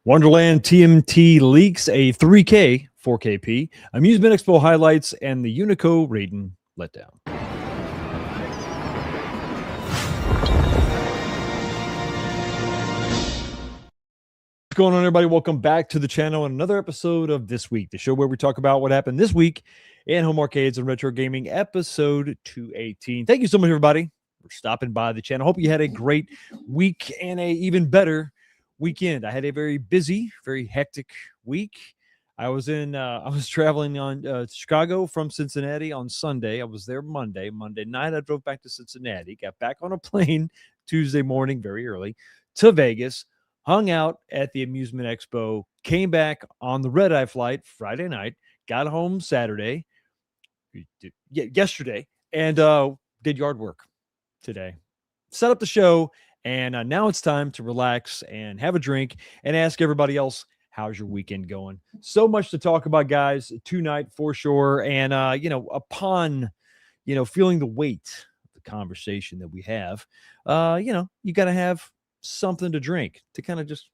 Wonderland TMNT leaks a 3K 4KP, Amusement Expo highlights, and the Unico Raiden letdown. What's going on, everybody? Welcome back to the channel and another episode of This Week, the show where we talk about what happened this week in home arcades and retro gaming, episode 218. Thank you so much, everybody, for stopping by the channel. Hope you had a great week and a even better weekend. I had a very busy, very hectic week. I was traveling on to Chicago from Cincinnati on Sunday. I was there Monday night. I drove back to Cincinnati, got back on a plane Tuesday morning, very early, to Vegas, hung out at the Amusement Expo, came back on the red-eye flight Friday night, got home yesterday, and did yard work today. Set up the show. And now it's time to relax and have a drink and ask everybody else, how's your weekend going? So much to talk about, guys, tonight for sure. And, upon, feeling the weight of the conversation that we have, you got to have something to drink to kind of just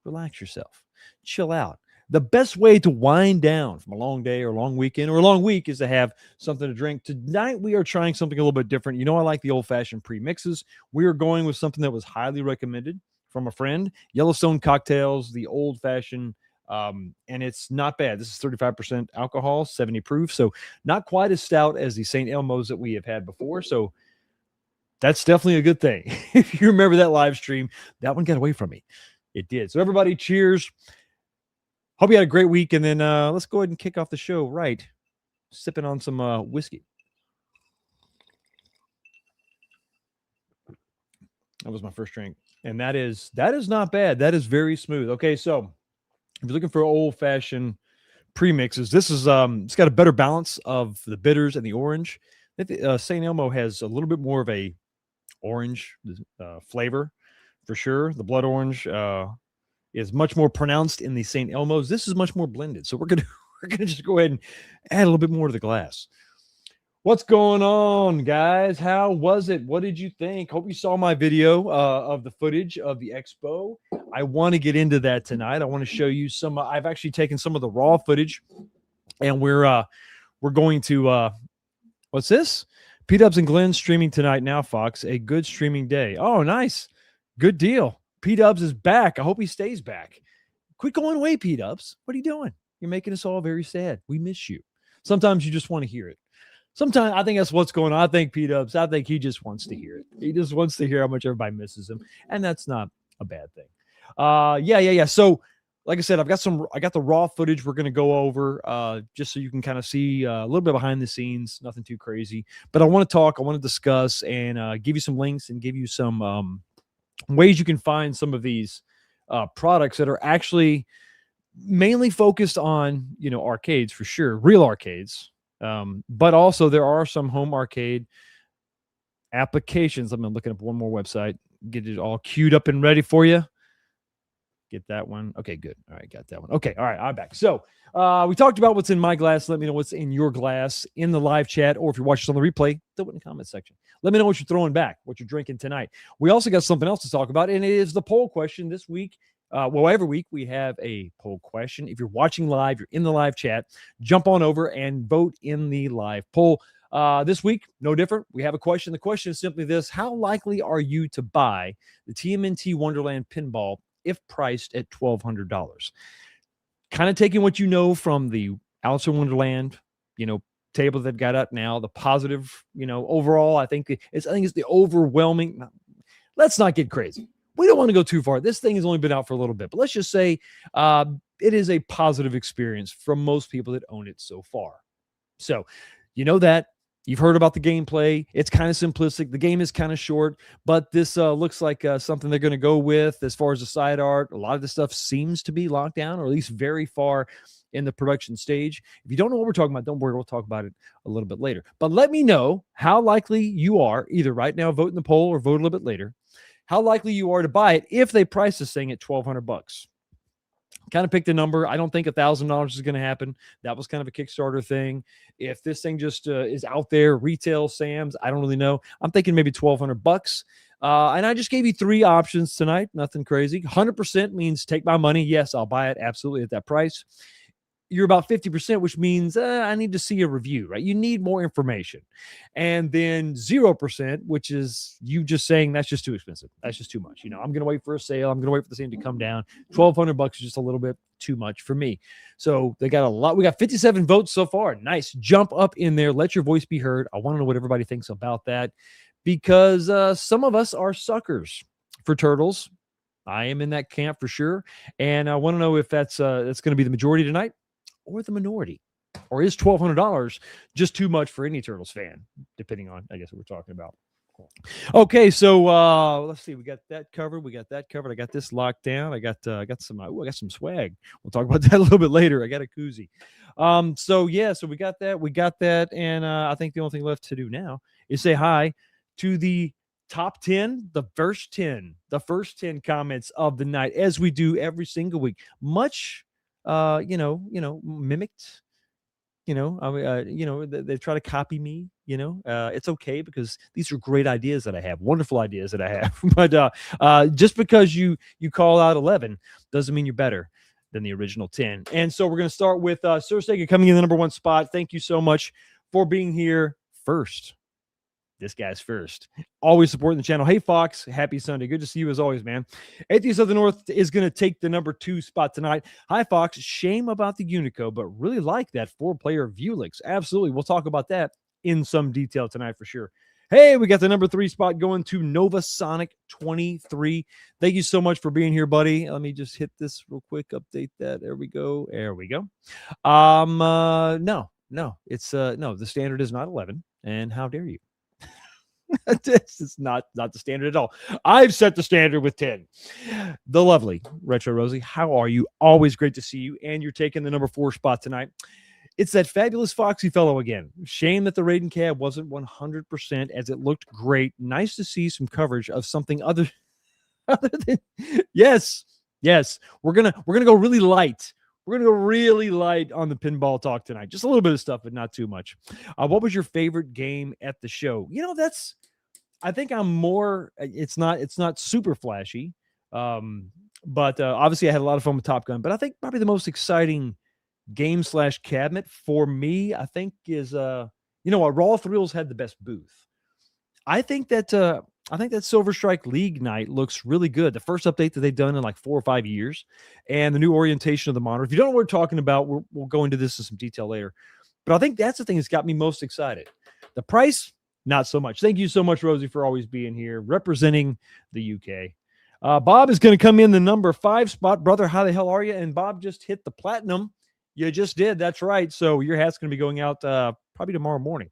relax yourself, chill out. The best way to wind down from a long day or a long weekend or a long week is to have something to drink. Tonight, we are trying something a little bit different. I like the old-fashioned pre-mixes. We are going with something that was highly recommended from a friend, Yellowstone Cocktails, the old-fashioned, and it's not bad. This is 35% alcohol, 70 proof, so not quite as stout as the St. Elmo's that we have had before, so that's definitely a good thing. If you remember that live stream, that one got away from me. It did. So everybody, cheers. Hope you had a great week, and then let's go ahead and kick off the show right, sipping on some whiskey. That was my first drink, and that is not bad. That is very smooth. Okay, so if you're looking for old-fashioned premixes, this is it's got a better balance of the bitters and the orange. St. Elmo has a little bit more of a orange flavor for sure. The blood orange is much more pronounced in the St. Elmo's. This is much more blended. So we're gonna just go ahead and add a little bit more to the glass. What's going on, guys? How was it? What did you think? Hope you saw my video of the footage of the expo. I want to get into that tonight. I want to show you some. I've actually taken some of the raw footage, and we're going to what's this? P-Dubs and Glenn streaming tonight now, Fox. A good streaming day. Oh, nice. Good deal. P-Dubs is back. I hope he stays back. Quit going away, P-Dubs. What are you doing? You're making us all very sad. We miss you. Sometimes you just want to hear it. Sometimes I think that's what's going on. I think P-Dubs, I think he just wants to hear it. He just wants to hear how much everybody misses him. And that's not a bad thing. Yeah. So, like I said, I got the raw footage we're going to go over just so you can kind of see a little bit behind the scenes, nothing too crazy. But I want to discuss and give you some links and give you some ways you can find some of these products that are actually mainly focused on, arcades for sure, real arcades. But also there are some home arcade applications. I'm looking up one more website, get it all queued up and ready for you. Get that one. Okay, good. All right, got that one. Okay, all right, I'm back. So we talked about what's in my glass. Let me know what's in your glass in the live chat, or if you're watching on the replay, throw it in the comment section. Let me know what you're throwing back, what you're drinking tonight. We also got something else to talk about, and it is the poll question this week. Every week we have a poll question. If you're watching live, you're in the live chat, jump on over and vote in the live poll. This week, no different. We have a question. The question is simply this: how likely are you to buy the TMNT Wonderland pinball if priced at $1,200? Kind of taking what you know from the Alice in Wonderland, table that got up now, the positive, overall, I think it's the overwhelming. Let's not get crazy. we don't want to go too far. This thing has only been out for a little bit, but let's just say it is a positive experience from most people that own it so far. So, you know that. You've heard about the gameplay. It's kind of simplistic. The game is kind of short, but this looks like something they're going to go with as far as the side art. A lot of the stuff seems to be locked down, or at least very far in the production stage. If you don't know what we're talking about, don't worry. We'll talk about it a little bit later. But let me know how likely you are, either right now, vote in the poll, or vote a little bit later, how likely you are to buy it if they price this thing at $1,200. Kind of picked a number. I don't think $1,000 is going to happen. That was kind of a Kickstarter thing. If this thing just is out there, retail Sam's, I don't really know. I'm thinking maybe $1,200. And I just gave you 3 options tonight. Nothing crazy. 100% means take my money. Yes, I'll buy it absolutely at that price. You're about 50%, which means I need to see a review, right? You need more information. And then 0%, which is you just saying that's just too expensive. That's just too much. I'm going to wait for a sale. I'm going to wait for the thing to come down. $1,200 is just a little bit too much for me. So they got a lot. We got 57 votes so far. Nice. Jump up in there. Let your voice be heard. I want to know what everybody thinks about that, because some of us are suckers for turtles. I am in that camp for sure. And I want to know if that's going to be the majority tonight, or the minority, or is $1,200 just too much for any Turtles fan, depending on, I guess, what we're talking about. Okay, so let's see. We got that covered. I got this locked down. I got some swag. We'll talk about that a little bit later. I got a koozie. So we got that, and I think the only thing left to do now is say hi to the top 10, the first 10 comments of the night, as we do every single week. Much mimicked, they try to copy me, it's okay, because these are great ideas that I have, wonderful ideas that I have. But just because you call out 11 doesn't mean you're better than the original 10. And so we're going to start with Sir Sega coming in the number 1 spot. Thank you so much for being here first. This guy's first. Always supporting the channel. Hey, Fox. Happy Sunday. Good to see you as always, man. Atheist of the North is going to take the number 2 spot tonight. Hi, Fox. Shame about the Unico, but really like that 4-player Vulix. Absolutely. We'll talk about that in some detail tonight for sure. Hey, we got the number 3 spot going to Nova Sonic 23. Thank you so much for being here, buddy. Let me just hit this real quick. Update that. There we go. No. It's no. The standard is not 11. And how dare you? It's not the standard at all. I've set the standard with 10. The lovely Retro Rosie, how are you? Always great to see you. And you're taking the number 4 spot tonight. It's that fabulous Foxy fellow again. Shame that the Raiden cab wasn't 100%, as it looked great. Nice to see some coverage of something other than yes. We're gonna go really light. We're going to go really light on the pinball talk tonight. Just a little bit of stuff, but not too much. What was your favorite game at the show? I think I'm more, it's not super flashy. But obviously I had a lot of fun with Top Gun, but I think probably the most exciting game / cabinet for me, I think is, Raw Thrills had the best booth. I think that Silver Strike League night looks really good. The first update that they've done in like 4 or 5 years, and the new orientation of the monitor. If you don't know what we're talking about, we'll go into this in some detail later. But I think that's the thing that's got me most excited. The price, not so much. Thank you so much, Rosie, for always being here, representing the UK. Bob is going to come in the number 5 spot. Brother, how the hell are you? And Bob just hit the platinum. You just did. That's right. So your hat's going to be going out probably tomorrow morning,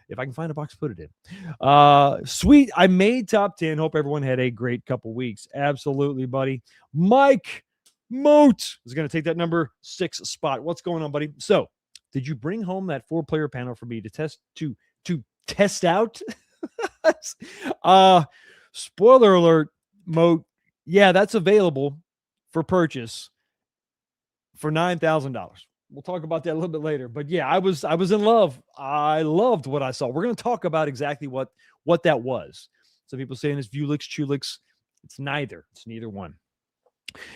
if I can find a box to put it in. Sweet. I made top 10. Hope everyone had a great couple weeks. Absolutely, buddy. Mike Moat is going to take that number 6 spot. What's going on, buddy? So, did you bring home that 4-player panel for me to test out? Spoiler alert, Moat. Yeah, that's available for purchase for $9,000. We'll talk about that a little bit later. But yeah, I was in love. I loved what I saw. We're going to talk about exactly what that was. Some people saying it's Vulix, Chulix. It's neither. It's neither one.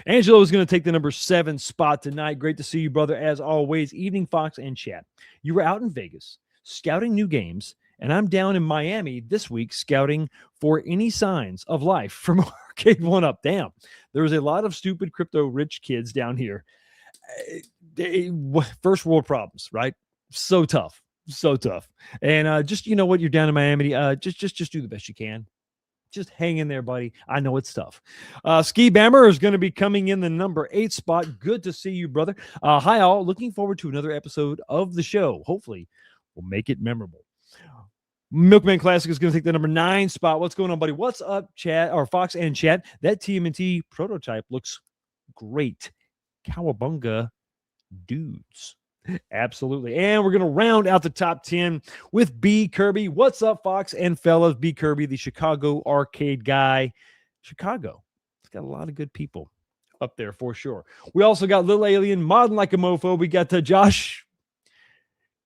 Angelo is going to take the number 7 spot tonight. Great to see you, brother, as always. Evening, Fox and chat. You were out in Vegas scouting new games, and I'm down in Miami this week scouting for any signs of life from Arcade 1-Up. Damn, there was a lot of stupid crypto-rich kids down here. First world problems, right? So tough. And just, you know what, you're down in Miami. Just do the best you can. Just hang in there, buddy. I know it's tough. Ski Bammer is going to be coming in the number 8 spot. Good to see you, brother. Hi, all. Looking forward to another episode of the show. Hopefully, we'll make it memorable. Milkman Classic is going to take the number 9 spot. What's going on, buddy? What's up, chat or Fox and chat? That TMNT prototype looks great. Cowabunga dudes. Absolutely. And we're going to round out the top 10 with B. Kirby. What's up, Fox and fellas? B. Kirby, the Chicago arcade guy. Chicago. It's got a lot of good people up there for sure. We also got Little Alien, Modding Like a Mofo. We got Josh.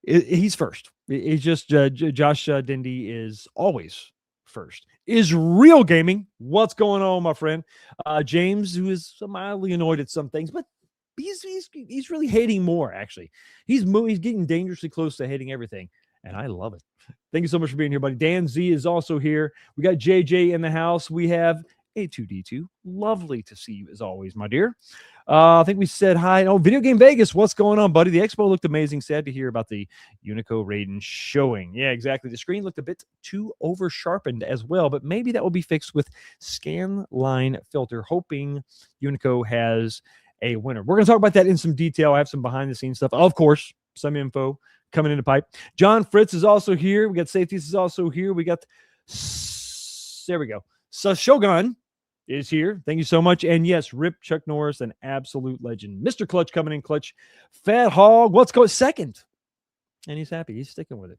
He's first. It's just Josh Dindy is always first. Is Real Gaming. What's going on, my friend? James, who is mildly annoyed at some things, but he's really hating more, actually. He's getting dangerously close to hating everything, and I love it. Thank you so much for being here, buddy. Dan Z is also here. We got JJ in the house. We have A2D2. Lovely to see you as always, my dear. I think we said hi. Oh, Video Game Vegas. What's going on, buddy? The expo looked amazing. Sad to hear about the Unico Raiden showing. Yeah, exactly. The screen looked a bit too over sharpened as well, but maybe that will be fixed with scan line filter. Hoping Unico has a winner. We're going to talk about that in some detail. I have some behind the scenes stuff. Of course, some info coming into pipe. John Fritz is also here. We got Safeties is also here. We got, there we go. So Shogun is here. Thank you so much. And yes, Rip Chuck Norris, an absolute legend. Mr. Clutch coming in clutch. Fat Hog, what's going second? And he's happy. He's sticking with it.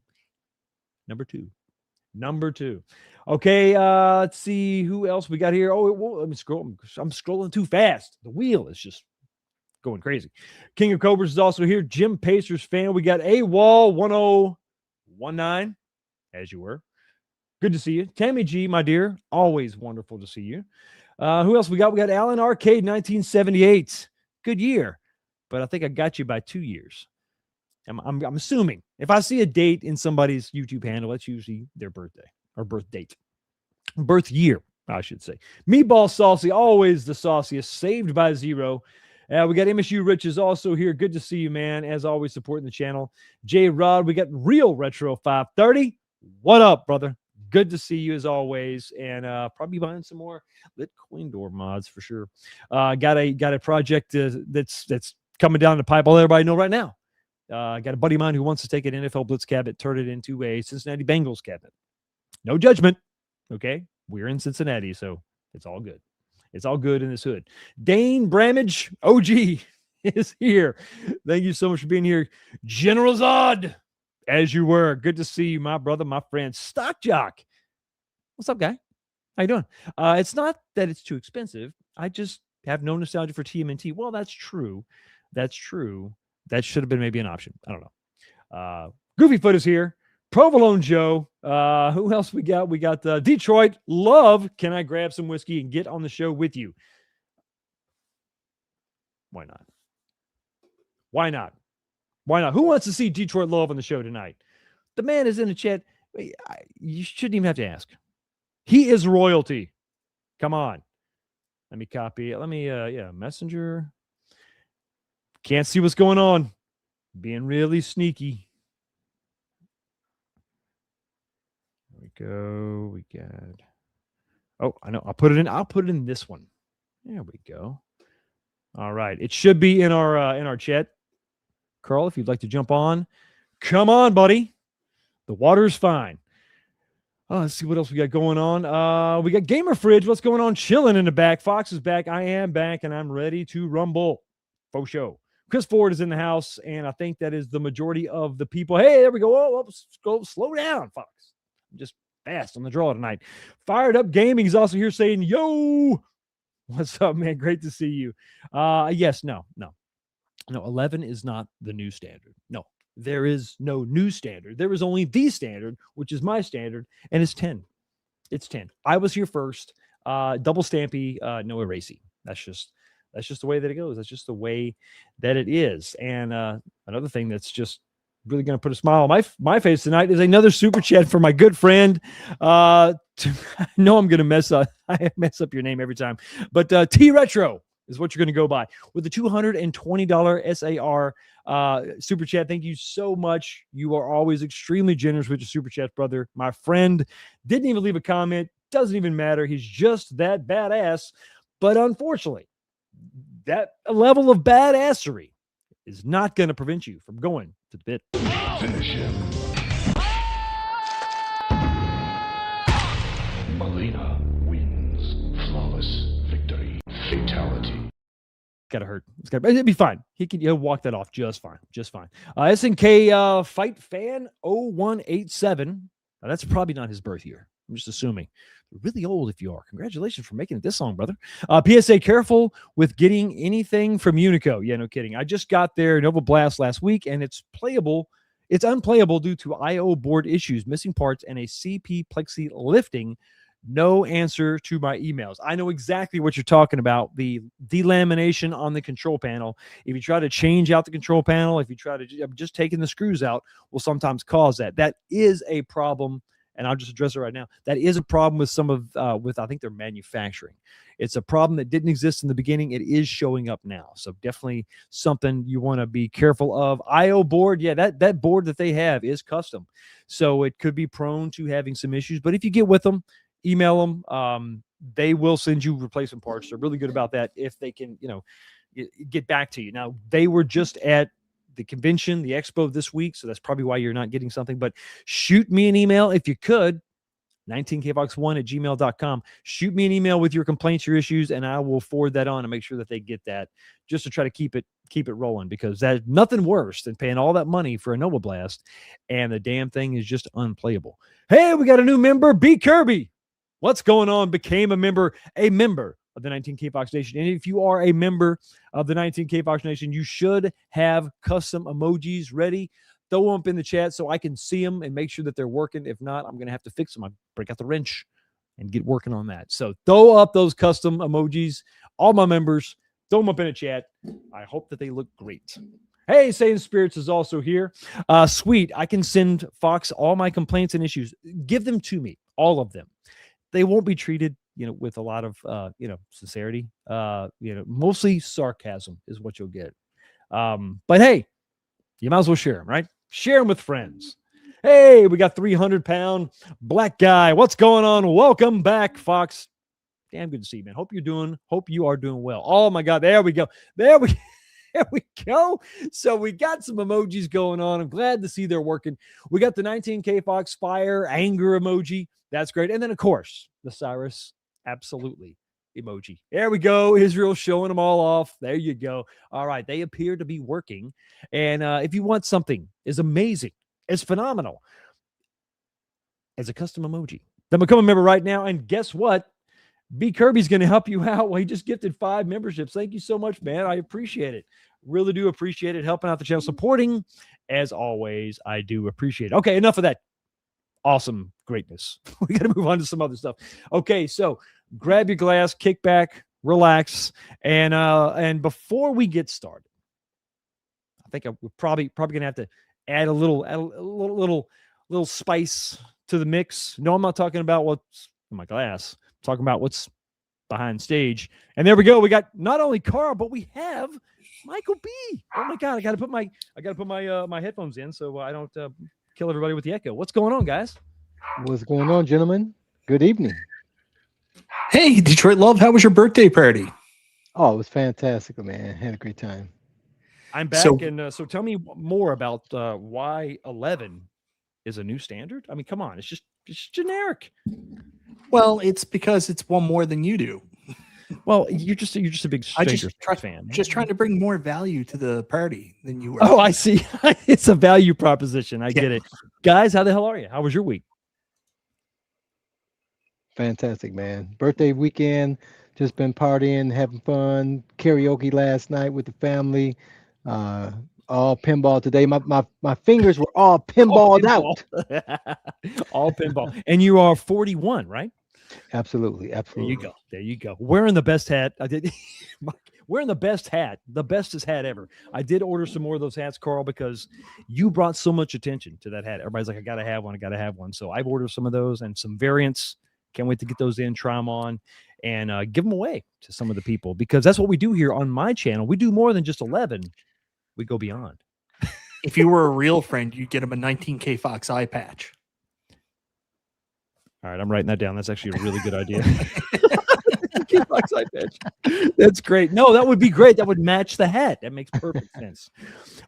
Number two. Okay, let's see who else we got here. Oh, let me scroll. I'm scrolling too fast. The wheel is just going crazy. King of Cobras is also here. Jim Pacers fan. We got AWOL 1019, as you were. Good to see you. Tammy G, my dear. Always wonderful to see you. Who else we got? We got Alan Arcade 1978. Good year. But I think I got you by 2 years. I'm assuming. If I see a date in somebody's YouTube handle, that's usually their birthday or birth date. Birth year, I should say. Meatball Saucy, always the sauciest. Saved by Zero. We got MSU Rich is also here. Good to see you, man. As always, supporting the channel. J Rod, we got Real Retro 530. What up, brother? Good to see you as always, and probably buying some more Lit Coin Door mods for sure. Got a project that's coming down the pipe. I'll let everybody know right now. Got a buddy of mine who wants to take an NFL Blitz cabinet, turn it into a Cincinnati Bengals cabinet. No judgment, okay? We're in Cincinnati, so it's all good. It's all good in this hood. Dane Bramage, OG, is here. Thank you so much for being here. General Zod, as you were. Good to see you, my brother, my friend. Stock Jock. What's up, guy? How you doing? It's not that it's too expensive. I just have no nostalgia for TMNT. Well, that's true. That's true. That should have been maybe an option. I don't know. Goofy Foot is here. Provolone Joe. Who else we got? We got Detroit Love. Can I grab some whiskey and get on the show with you? Why not? Why not? Why not? Who wants to see Detroit Love on the show tonight? The man is in the chat. You shouldn't even have to ask. He is royalty. Come on. Let me copy it. Let me, Messenger. Can't see what's going on. Being really sneaky. There we go. We got. Oh, I know. I'll put it in this one. There we go. All right. It should be in our chat. Carl, if you'd like to jump on, come on, buddy. The water's fine. Oh, let's see what else we got going on. We got Gamer Fridge. What's going on? Chilling in the back. Fox is back. I am back, and I'm ready to rumble. Faux show. Chris Ford is in the house, and I think that is the majority of the people. Hey, there we go. Oh, slow down, Fox. I'm just fast on the draw tonight. Fired Up Gaming is also here saying, yo, what's up, man? Great to see you. Yes, no. 11 is not the new standard. No, there is no new standard. There is only the standard, which is my standard, and it's 10. It's 10. I was here first. Double stampy, no erasing. That's just the way that it goes. That's just the way that it is. And another thing that's just really going to put a smile on my face tonight is another super chat for my good friend. I know I'm going to mess up your name every time, but T Retro is what you're going to go by with the $220 SAR super chat. Thank you so much. You are always extremely generous with your super chat, brother. My friend didn't even leave a comment. Doesn't even matter. He's just that badass. But unfortunately, that level of badassery is not going to prevent you from going to the pit. Finish him. Melina wins. Flawless victory. Fatality. Gotta hurt. It'd be fine. He'll walk that off just fine. Just fine. SNK Fight Fan 0187. Now, that's probably not his birth year. I'm just assuming. Really old if you are. Congratulations for making it this long, brother. PSA, careful with getting anything from Unico. Yeah, no kidding. I just got their Nova Blast last week, and it's playable. It's unplayable due to I/O board issues, missing parts, and a CP plexi lifting. No answer to my emails. I know exactly what you're talking about. The delamination on the control panel. If you try to change out the control panel, if you try to just taking the screws out, will sometimes cause that. That is a problem. And I'll just address it right now. That is a problem with some of, with I think their manufacturing. It's a problem that didn't exist in the beginning. It is showing up now. So definitely something you want to be careful of. I/O board, yeah, that board that they have is custom. So it could be prone to having some issues. But if you get with them, email them. They will send you replacement parts. They're really good about that if they can, get back to you. Now, they were just at the convention, the Expo this week, so that's probably why you're not getting something. But shoot me an email if you could, 19kbox1@gmail.com. Shoot me an email with your complaints, your issues, and I will forward that on and make sure that they get that, just to try to keep it rolling, because there's nothing worse than paying all that money for a Nova Blast and the damn thing is just unplayable. Hey, we got a new member, B Kirby. What's going on? Became a member of the 19K Fox Nation. And if you are a member of the 19K Fox Nation, you should have custom emojis ready. Throw them up in the chat so I can see them and make sure that they're working. If not, I'm going to have to fix them. I break out the wrench and get working on that. So throw up those custom emojis. All my members, throw them up in the chat. I hope that they look great. Hey, Satan Spirits is also here. Sweet. I can send Fox all my complaints and issues. Give them to me, all of them. They won't be treated, with a lot of, sincerity. Mostly sarcasm is what you'll get. But hey, you might as well share them, right? Share them with friends. Hey, we got 300-pound black guy. What's going on? Welcome back, Fox. Damn good to see you, man. Hope you are doing well. Oh my God, there we go. There we go. So we got some emojis going on. I'm glad to see they're working. We got the 19K Fox Fire anger emoji. That's great. And then, of course, the Cyrus absolutely emoji. There we go. Israel showing them all off. There you go. All right. They appear to be working. And if you want something as amazing, as phenomenal as a custom emoji, then become a member right now. And guess what? B Kirby's going to help you out. Well, he just gifted 5 memberships. Thank you so much, man. I appreciate it. Really do appreciate it. Helping out the channel, supporting. As always, I do appreciate it. Okay, enough of that awesome greatness. We got to move on to some other stuff. Okay, so grab your glass, kick back, relax, and before we get started, I think we're probably gonna have to add a little spice to the mix. No, I'm not talking about what's in my glass. I'm talking about what's behind stage. And there we go. We got not only Carl, but we have Michael B. Oh my God, I gotta put my headphones in so I don't kill everybody with the echo. What's going on, guys? What's going on, gentlemen? Good evening. Hey, Detroit Love, how was your birthday party? Oh, it was fantastic, man. Had a great time. I'm back, so tell me more about why 11 is a new standard. I mean, come on, it's just generic. Well, it's because it's one more than you do. Well, you're just a big Stranger Things fan. Just trying to bring more value to the party than you were. Oh, I see. It's a value proposition. I get it. Guys, how the hell are you? How was your week? Fantastic, man. Birthday weekend. Just been partying, having fun. Karaoke last night with the family. All pinball today. My fingers were all pinballed out. All pinball. And you are 41, right? Absolutely. There you go. Wearing the best hat. I did. Wearing the best hat, the bestest hat ever. I did order some more of those hats, Carl, because you brought so much attention to that hat. Everybody's like, I gotta have one. So I've ordered some of those and some variants. Can't wait to get those in, try them on, and give them away to some of the people, because that's what we do here on my channel. We do more than just 11. We go beyond. If you were a real friend, you'd get him a 19K Fox eye patch. All right, I'm writing that down. That's actually a really good idea. Kickbox eye patch. That's great. No, that would be great. That would match the hat. That makes perfect sense.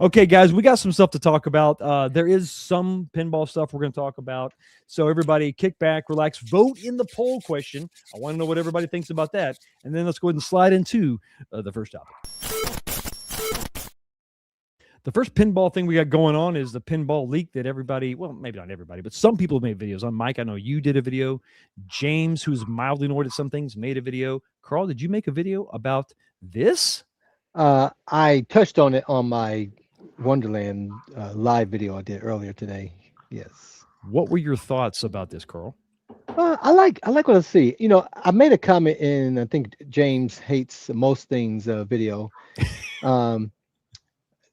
Okay, guys, we got some stuff to talk about. There is some pinball stuff we're going to talk about. So everybody kick back, relax, vote in the poll question. I want to know what everybody thinks about that. And then let's go ahead and slide into the first topic. The first pinball thing we got going on is the pinball leak that everybody, well, maybe not everybody, but some people have made videos on. Mike, I know you did a video. James, who's mildly annoyed at some things, made a video. Carl, did you make a video about this? I touched on it on my Wonderland live video I did earlier today. Yes. What were your thoughts about this, Carl? I like what I see. You know, I made a comment in, I think James hates most things video.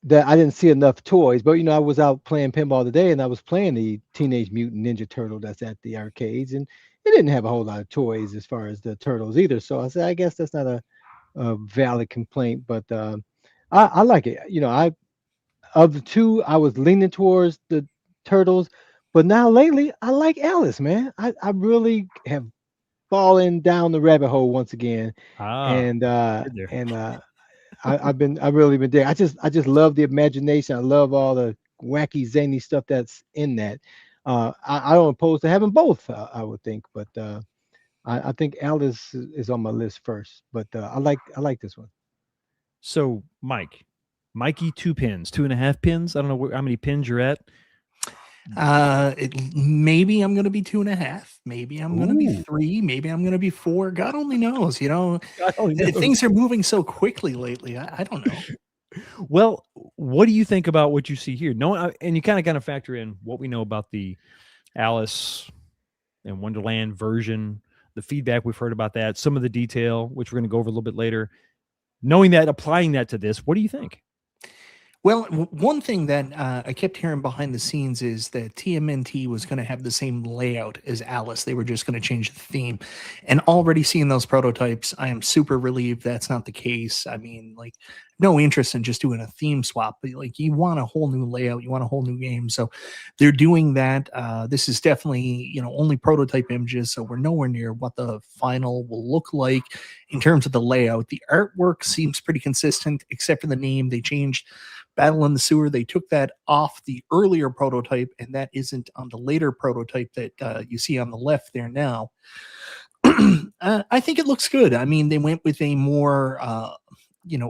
That I didn't see enough toys, but you know, I was out playing pinball today and I was playing the Teenage Mutant Ninja Turtle that's at the arcades, and it didn't have a whole lot of toys as far as the turtles either. So I said, I guess that's not a valid complaint, but I like it. You know, of the two, I was leaning towards the turtles, but now lately I like Alice, man. I really have fallen down the rabbit hole once again, and I've really been there. I just love the imagination. I love all the wacky, zany stuff that's in that. I don't oppose to having both. I would think, but I think Alice is on my list first. But I like this one. So, Mikey, 2 pins, 2.5 pins. I don't know how many pins you're at. Maybe I'm gonna be 2.5. Maybe I'm gonna be 3. Maybe I'm gonna be 4. God only knows. You know, things are moving so quickly lately. I don't know. Well, what do you think about what you see here? No, and you kind of factor in what we know about the Alice and Wonderland version, the feedback we've heard about that, some of the detail, which we're going to go over a little bit later. Knowing that, applying that to this, what do you think? Well, one thing that I kept hearing behind the scenes is that TMNT was going to have the same layout as Alice. They were just going to change the theme. And already seeing those prototypes, I am super relieved that's not the case. I mean, like, no interest in just doing a theme swap, but like, you want a whole new layout, you want a whole new game. So they're doing that. This is definitely, you know, only prototype images, so we're nowhere near what the final will look like in terms of the layout. The artwork seems pretty consistent, except for the name. They changed Battle in the Sewer. They took that off the earlier prototype, and that isn't on the later prototype that you see on the left there now. I think it looks good. I mean, they went with a more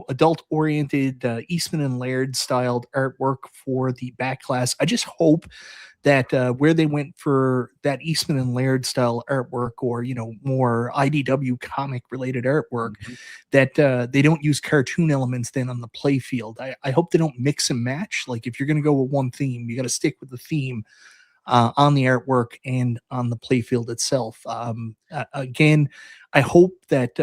adult-oriented Eastman and Laird styled artwork for the back class. I just hope that where they went for that Eastman and Laird style artwork, or, you know, more IDW comic related artwork, that they don't use cartoon elements then on the play field. I hope they don't mix and match. Like, if you're going to go with one theme, you got to stick with the theme on the artwork and on the playfield itself. Again, I hope that,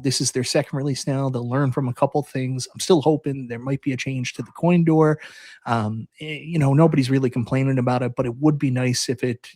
this is their second release now. They'll learn from a couple things. I'm still hoping there might be a change to the coin door. Nobody's really complaining about it, but it would be nice if it,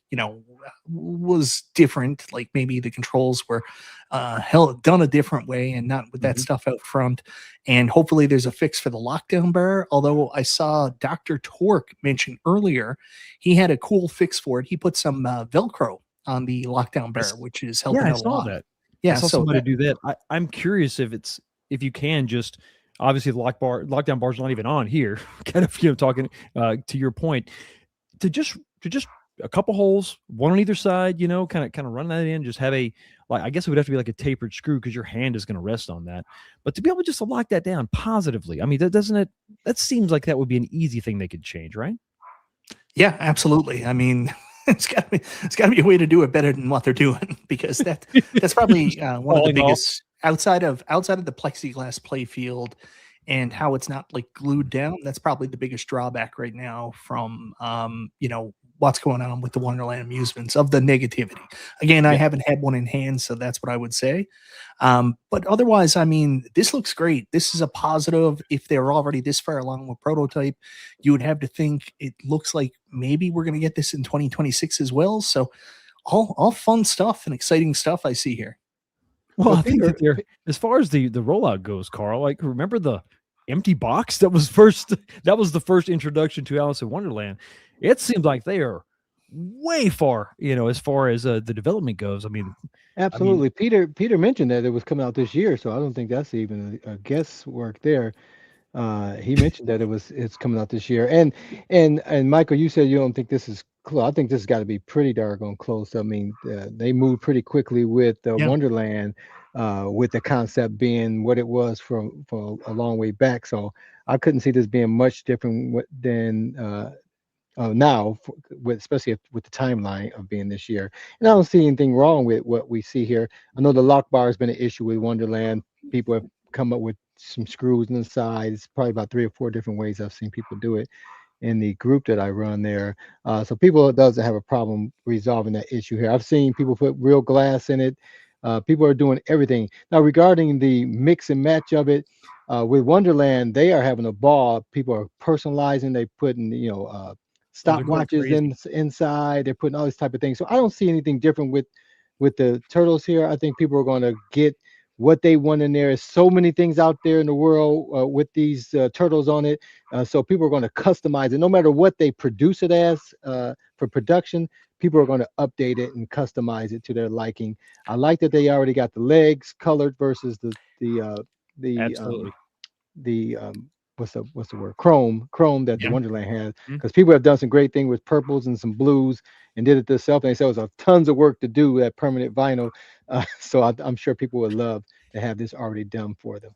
was different. Like, maybe the controls were done a different way and not with that stuff out front. And hopefully there's a fix for the lockdown bar. Although I saw Dr. Torque mention earlier, he had a cool fix for it. He put some Velcro on the lockdown bar, which is helping out a lot. Yeah, I saw somebody do that. I'm curious if you can just, obviously the lockdown bar's not even on here. Kind of, talking to your point, to just a couple holes, one on either side, kind of run that in, just have I guess it would have to be like a tapered screw because your hand is going to rest on that. But to be able just to lock that down positively, I mean, that seems like that would be an easy thing they could change, right? Yeah, absolutely. I mean, it's got to be a way to do it better than what they're doing, because that's probably one of the biggest outside of the plexiglass play field and how it's not like glued down. That's probably the biggest drawback right now from what's going on with the Wonderland Amusements, of the negativity. Again, I haven't had one in hand, so that's what I would say. But otherwise, I mean, this looks great. This is a positive. If they're already this far along with prototype, you would have to think it looks like maybe we're going to get this in 2026 as well. So all fun stuff and exciting stuff I see here. Well, I think that as far as the rollout goes, Carl, like, remember the empty box that was the first introduction to Alice in Wonderland? It seems like they are way far, as far as the development goes. I mean, Absolutely. Peter mentioned that it was coming out this year, so I don't think that's even a guesswork there. He mentioned that it's coming out this year. And Michael, you said you don't think this is close. I think this has got to be pretty doggone close. I mean, they moved pretty quickly with Yeah. Wonderland, with the concept being what it was for a long way back. So I couldn't see this being much different than now, especially with the timeline of being this year. And I don't see anything wrong with what we see here. I know the lock bar has been an issue with Wonderland. People have come up with some screws in the side. It's probably about 3 or 4 different ways I've seen people do it in the group that I run there. So people doesn't have a problem resolving that issue here. I've seen people put real glass in it. People are doing everything. Now, regarding the mix and match of it, with Wonderland, they are having a ball. People are personalizing. They putting, they're going stopwatches inside. They're putting all these type of things. So I don't see anything different with the turtles here. I think people are going to get what they want in there. Is so many things out there in the world with these turtles on it. So people are going to customize it. No matter what they produce it as for production, people are going to update it and customize it to their liking. I like that they already got the legs colored versus absolutely. the what's the word, chrome that the Yeah. Wonderland has, Mhm. because people have done some great thing with purples and some blues and did it themselves, and they said it was a tons of work to do that permanent vinyl. So I'm sure people would love to have this already done for them.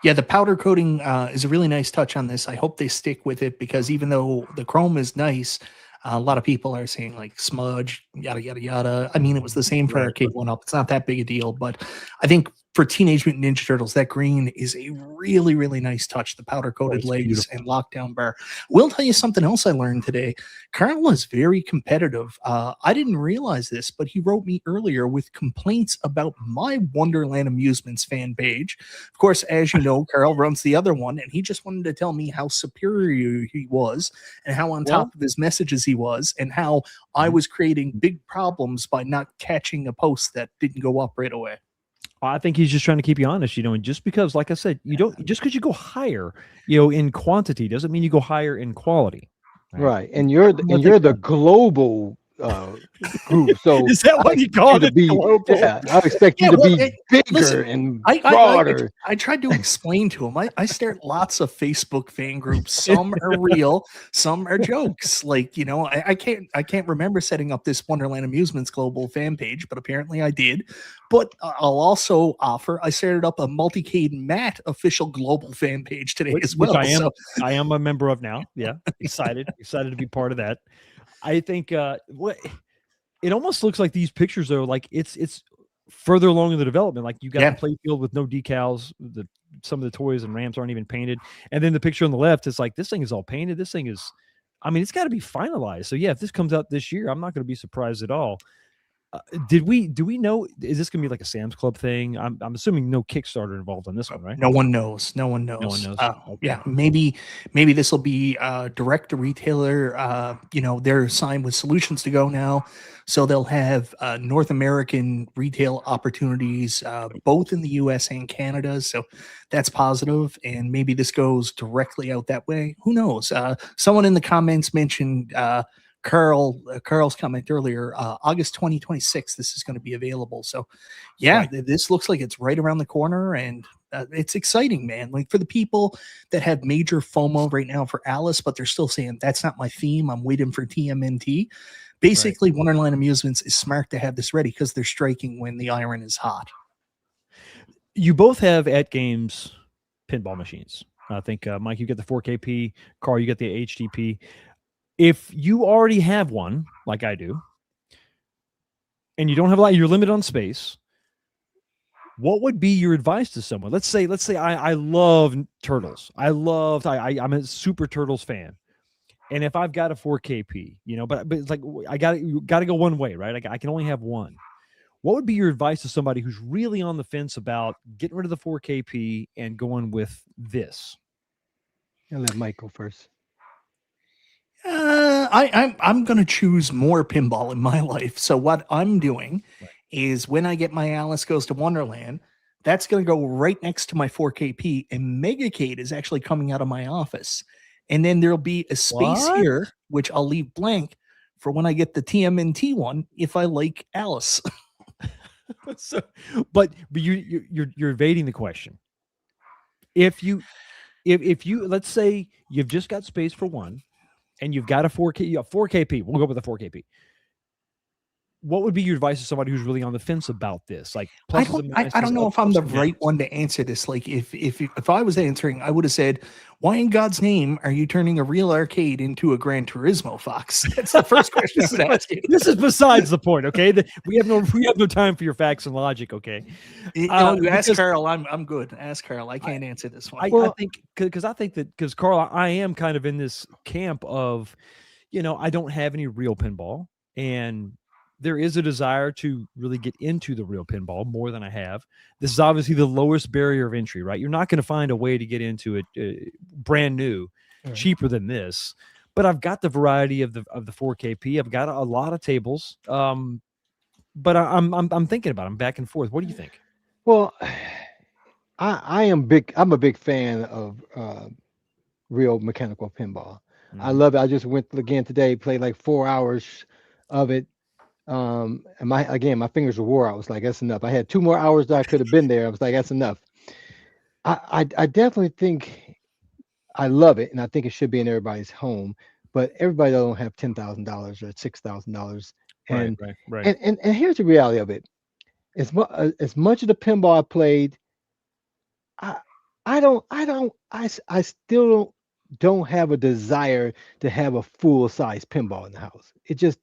Yeah, the powder coating is a really nice touch on this. I hope they stick with it because even though the chrome is nice, a lot of people are saying like smudge, yada yada yada. I mean, it was the same for Right. Arcade One Up. It's not that big a deal, but I think for Teenage Mutant Ninja Turtles, that green is a really really nice touch. The powder coated it's legs beautiful. and lockdown bar. Will tell you something else I learned today. Carl is very competitive. I didn't realize this, but he wrote me earlier with complaints about my Wonderland Amusements fan page. Of course, as you know, Carl runs the other one, and he just wanted to tell me how superior he was and how on top of his messages he was, and how I was creating big problems by not catching a post that didn't go up right away. I think he's just trying to keep you honest, and just because, like I said, you don't just because you go higher, in quantity doesn't mean you go higher in quality. Right, and you're the global group. So Is that what you call it? Global? Yeah, I expect you to be bigger listen, and I broader. I tried to explain to him. I start lots of Facebook fan groups. Some are real, some are jokes. Like, I can't remember setting up this Wonderland Amusements global fan page, but apparently I did. But I'll also offer I started up a Multicade Matt official global fan page today as well. Which I am a member of now. Yeah, excited to be part of that. I think what it almost looks like these pictures are like it's further along in the development. Like you got the play field with no decals. Some of the toys and ramps aren't even painted, and then the picture on the left is like this thing is all painted. This thing is, I mean, it's got to be finalized. So yeah, if this comes out this year, I'm not going to be surprised at all. Do we know? Is this going to be like a Sam's Club thing? I'm assuming no Kickstarter involved on this one, right? No one knows. No one knows. Okay. Yeah, maybe this will be direct to retailer. They're signed with Solutions to Go now, so they'll have North American retail opportunities, both in the U.S. and Canada. So that's positive, and maybe this goes directly out that way. Who knows? Someone in the comments mentioned. Carl's comment earlier, August 2026, this is going to be available. So yeah, this looks like it's right around the corner, and it's exciting, man. Like for the people that have major FOMO right now for Alice, but they're still saying that's not my theme, I'm waiting for TMNT. Basically, Wonderland Amusements is smart to have this ready because they're striking when the iron is hot. You both have at games pinball machines. I think Mike, you get the 4KP. Carl, you get the HTP. If you already have one, like I do, and you don't have a lot, you're limited on space, what would be your advice to someone? Let's say I love Turtles. I'm a super Turtles fan. And if I've got a 4KP, but it's like you got to go one way, right? I can only have one. What would be your advice to somebody who's really on the fence about getting rid of the 4KP and going with this? I'll let Mike go first. I'm going to choose more pinball in my life. So what I'm doing is when I get my Alice Goes to Wonderland, that's going to go right next to my 4KP, and Megacade is actually coming out of my office. And then there'll be a space here, which I'll leave blank for when I get the TMNT one if I like Alice. So, but you're evading the question. If you let's say you've just got space for one, and you've got a 4KP, we'll go with a 4KP. What would be your advice to somebody who's really on the fence about this? Like, I don't know if I'm the right one to answer this. Like, if I was answering, I would have said, "Why in God's name are you turning a real arcade into a Gran Turismo, Fox?" That's the first question I would ask you. This is besides the point. Okay, we have no time for your facts and logic. Okay, You ask Carl. I'm good. Ask Carl. I can't answer this one. I think because Carl, I am kind of in this camp of, I don't have any real pinball, and there is a desire to really get into the real pinball more than I have. This is obviously the lowest barrier of entry, right? You're not going to find a way to get into it brand new, cheaper than this. But I've got the variety of the 4KP. I've got a lot of tables. But I'm thinking about them back and forth. What do you think? Well, I'm a big fan of real mechanical pinball. I love it. I just went again today, played like 4 hours of it. And my fingers were wore out. I was like, that's enough. I had 2 more hours that I could have been there. I was like, that's enough. I definitely think I love it, and I think it should be in everybody's home. But everybody don't have $10,000 or $6,000. And right. And here's the reality of it. As much of the pinball I played, I still don't have a desire to have a full size pinball in the house. It just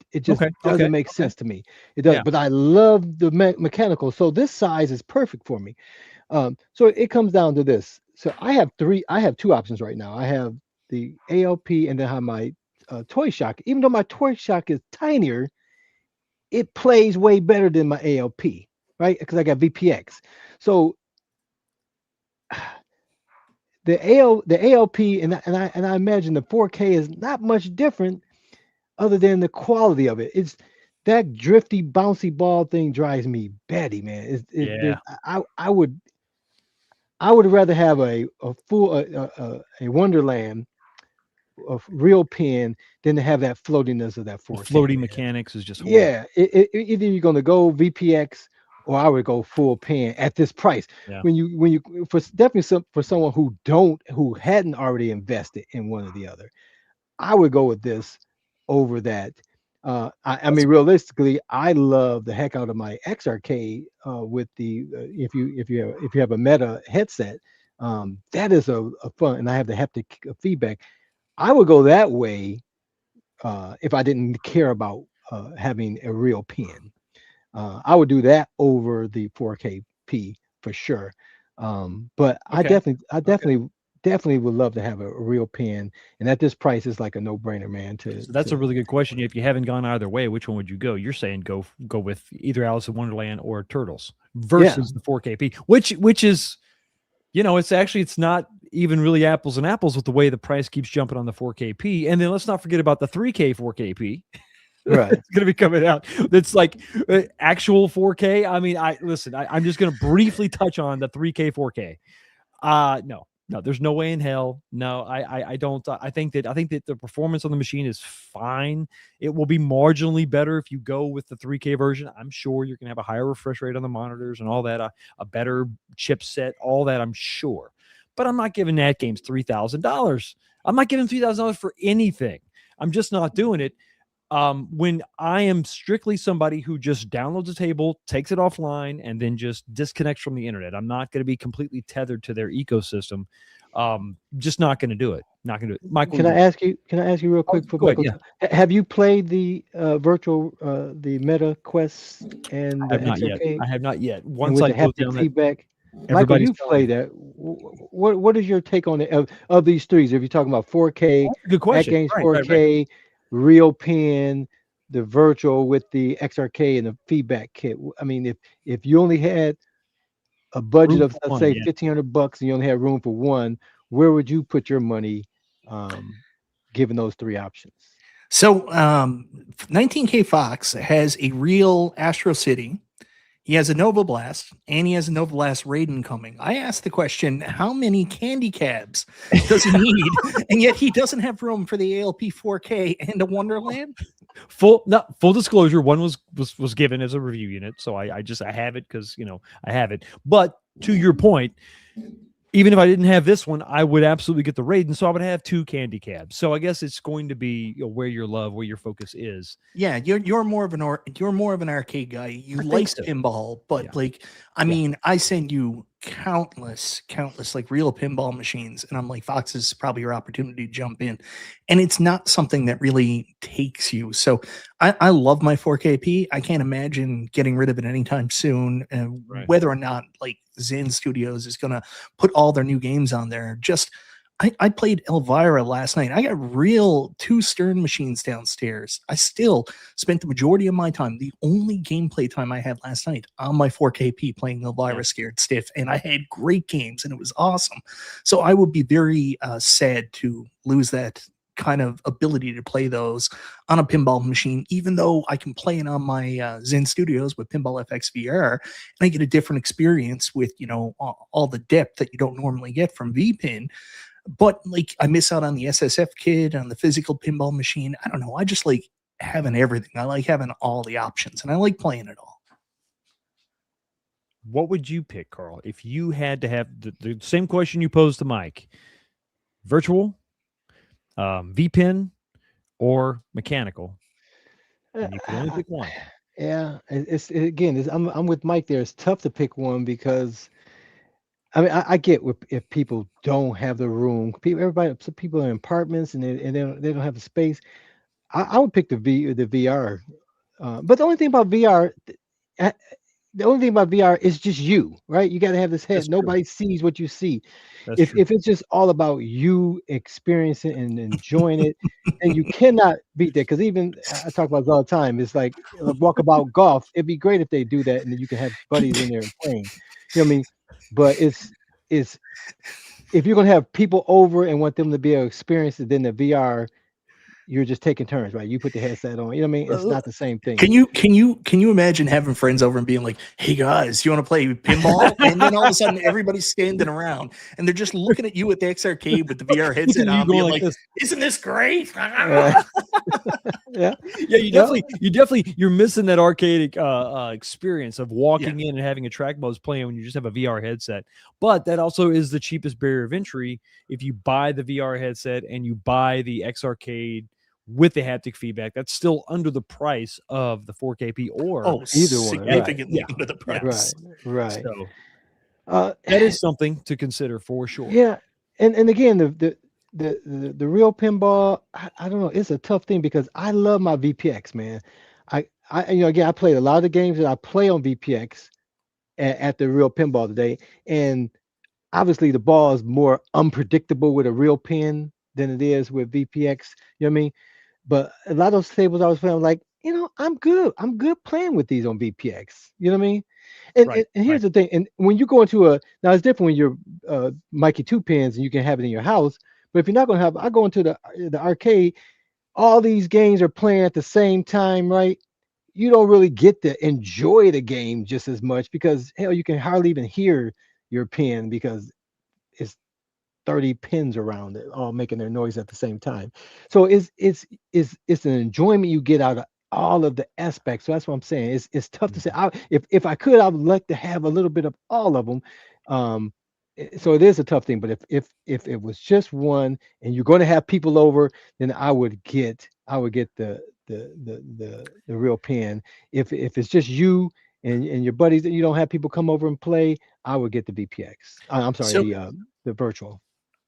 doesn't make sense to me. It does, but I love the mechanical. So this size is perfect for me. So it comes down to this. So I have 2 options right now. I have the ALP, and then I have my toy shock. Even though my toy shock is tinier, it plays way better than my ALP, right? Because I got VPX. So the ALP and I imagine the 4K is not much different, other than the quality of it. It's that drifty, bouncy ball thing drives me batty, man. I would rather have a full a Wonderland of real pin than to have that floatiness of that 4K. Floating mechanics is just horrible. Yeah. Either you're going to go VPX, or I would go full pan at this price. Yeah. When you for someone who hadn't already invested in one or the other, I would go with this over that. I mean, realistically, I love the heck out of my XRK with the if you have a Meta headset, that is a fun, and I have the haptic feedback. I would go that way if I didn't care about having a real pin. I would do that over the 4KP for sure. But I definitely would love to have a real pin, and at this price, it's like a no-brainer, man. So that's a really good question. If you haven't gone either way, which one would you go? You're saying go with either Alice in Wonderland or Turtles versus the 4KP, which is, it's not even really apples and apples with the way the price keeps jumping on the 4KP. And then let's not forget about the 3K 4KP. Right. It's going to be coming out. That's like actual 4K. I mean, I'm just going to briefly touch on the 3K 4K. No, there's no way in hell. No, I don't. I think that the performance on the machine is fine. It will be marginally better if you go with the 3K version. I'm sure you're going to have a higher refresh rate on the monitors and all that, a better chipset, all that, I'm sure. But I'm not giving that games $3,000. I'm not giving $3,000 for anything. I'm just not doing it. When I am strictly somebody who just downloads a table, takes it offline, and then just disconnects from the internet. I'm not going to be completely tethered to their ecosystem. Just not going to do it. Not going to do it. Michael, can I ask you real quick? Go ahead, yeah. Have you played the virtual, the Meta Quest and the XRK? I have not yet. Once I have the feedback. Michael, you play that. What is your take on it of these threes? If you're talking about 4K, good question. Games 4K, right. Real pin, the virtual with the XRK and the feedback kit. I mean, if you only had a budget of, let's say, $1,500 and you only had room for one, where would you put your money, given those 3 options? So 19K Fox has a real Astro City. He has a Nova Blast, and he has a Nova Blast Raiden coming. I asked the question, how many candy cabs does he need? And yet he doesn't have room for the ALP 4K and a Wonderland. full disclosure, one was given as a review unit, so I have it because I have it. But to your point, even if I didn't have this one, I would absolutely get the Raiden, so I would have 2 candy cabs. So I guess it's going to be where your love, where your focus is. Yeah, you're more of an arcade guy. You like so. pinball, but Yeah. I mean, I send you countless like real pinball machines, and I'm like, Fox, this is probably your opportunity to jump in. And it's not something that really takes you. So I love my 4KP. I can't imagine getting rid of it anytime soon. And whether or not like Zen Studios is gonna put all their new games on there, I played Elvira last night. I got real 2 Stern machines downstairs. I still spent the majority of my time, the only gameplay time I had last night, on my 4KP playing Elvira Scared Stiff, and I had great games, and it was awesome. So I would be very sad to lose that kind of ability to play those on a pinball machine, even though I can play it on my Zen Studios with Pinball FX VR, and I get a different experience with all the depth that you don't normally get from VPin. But like, I miss out on the SSF kit, on the physical pinball machine. I don't know. I just like having everything. I like having all the options, and I like playing it all. What would you pick, Carl, if you had to have the same question you posed to Mike? Virtual, VPin, or mechanical? And you can only pick one. Yeah, I'm with Mike there. It's tough to pick one because I mean, I get if people don't have the room. Some people are in apartments and they don't have the space. I would pick the VR. But the only thing about VR, is just you, right? You got to have this head. That's true. Nobody sees what you see. That's true. If it's just all about you experiencing and enjoying it, and you cannot beat that. Because even I talk about this all the time. It's like walkabout golf. It'd be great if they do that, and then you can have buddies in there and playing. You know what I mean? But it's if you're gonna have people over and want them to be able to experience it, then the VR, you're just taking turns, right? You put the headset on. You know what I mean? It's not the same thing. Can you imagine having friends over and being like, "Hey guys, you want to play pinball?" And then all of a sudden everybody's standing around and they're just looking at you at the X Arcade with the VR headset on, being like, "Isn't this great?" Yeah. You're missing that arcade experience of walking in and having a track modes playing when you just have a VR headset. But that also is the cheapest barrier of entry if you buy the VR headset and you buy the X Arcade with the haptic feedback. That's still under the price of the 4KP or either one, significantly under the price. Right. So that is something to consider for sure. Yeah, and again, the real pinball, I don't know, it's a tough thing because I love my VPX, man. I played a lot of the games that I play on VPX at the real pinball today, and obviously the ball is more unpredictable with a real pin than it is with VPX. You know what I mean? But a lot of those tables I was playing, I'm like, I'm good playing with these on VPX. You know what I mean? And here's the thing. And when you go into now it's different when you're Mikey 2 pins and you can have it in your house. But if you're not going to I go into the arcade, all these games are playing at the same time, right? You don't really get to enjoy the game just as much because hell, you can hardly even hear your pin because it's 30 pins around it, all making their noise at the same time. So it's an enjoyment you get out of all of the aspects. So that's what I'm saying. It's tough to say. If I could, I would like to have a little bit of all of them. So it is a tough thing. But if it was just one, and you're going to have people over, then I would get the real pin. If it's just you and your buddies that you don't have people come over and play, I would get the VPX. I'm sorry, the virtual.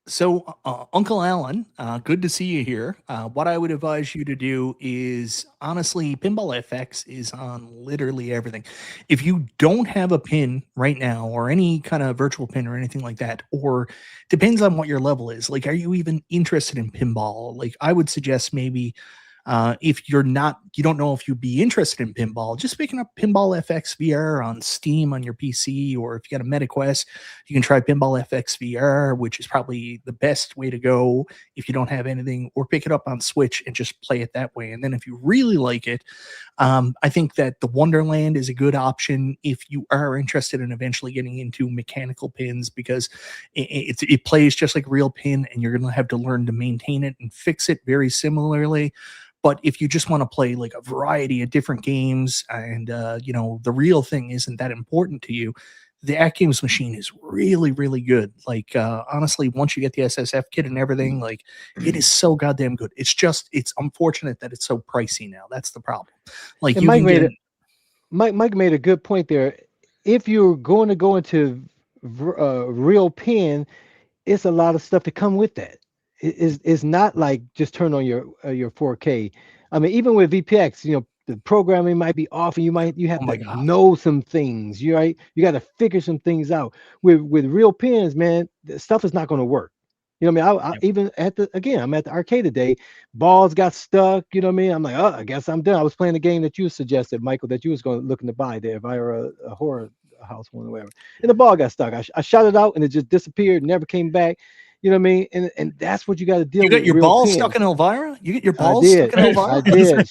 So, Uncle Alan, good to see you here. What I would advise you to do is, honestly, Pinball FX is on literally everything. If you don't have a pin right now, or any kind of virtual pin or anything like that, or depends on what your level is, like, are you even interested in pinball? Like, I would suggest maybe if you're not you don't know if you'd be interested in pinball, just picking up Pinball FX VR on Steam on your PC, or if you got a MetaQuest, you can try Pinball FX VR, which is probably the best way to go if you don't have anything, or pick it up on Switch and just play it that way. And then if you really like it, I think that the Wonderland is a good option if you are interested in eventually getting into mechanical pins, because it plays just like a real pin, and you're going to have to learn to maintain it and fix it very similarly. But if you just want to play like a variety of different games, and the real thing isn't that important to you, the Act Games machine is really, really good. Like, honestly, once you get the SSF kit and everything, like, it is so goddamn good. It's unfortunate that it's so pricey now. That's the problem. Like, And you Mike can made get Mike made a good point there. If you're going to go into real pin, it's a lot of stuff to come with that. It's not like just turn on your 4K. I mean, even with VPX, the programming might be off, and you have Oh my to God. know some things. You got to figure some things out. With real pins, man, the stuff is not going to work. You know what I mean? Even I'm at the arcade today, balls got stuck. You know what I mean? I'm like, oh, I guess I'm done. I was playing the game that you suggested, Michael, that you was looking to buy there, if I were a horror house one or whatever. And the ball got stuck. I shot it out, and it just disappeared, never came back. You know what I mean? And that's what you got to deal You with. got your real balls pins. stuck in Elvira? You get your I balls stuck did. in Elvira? I did.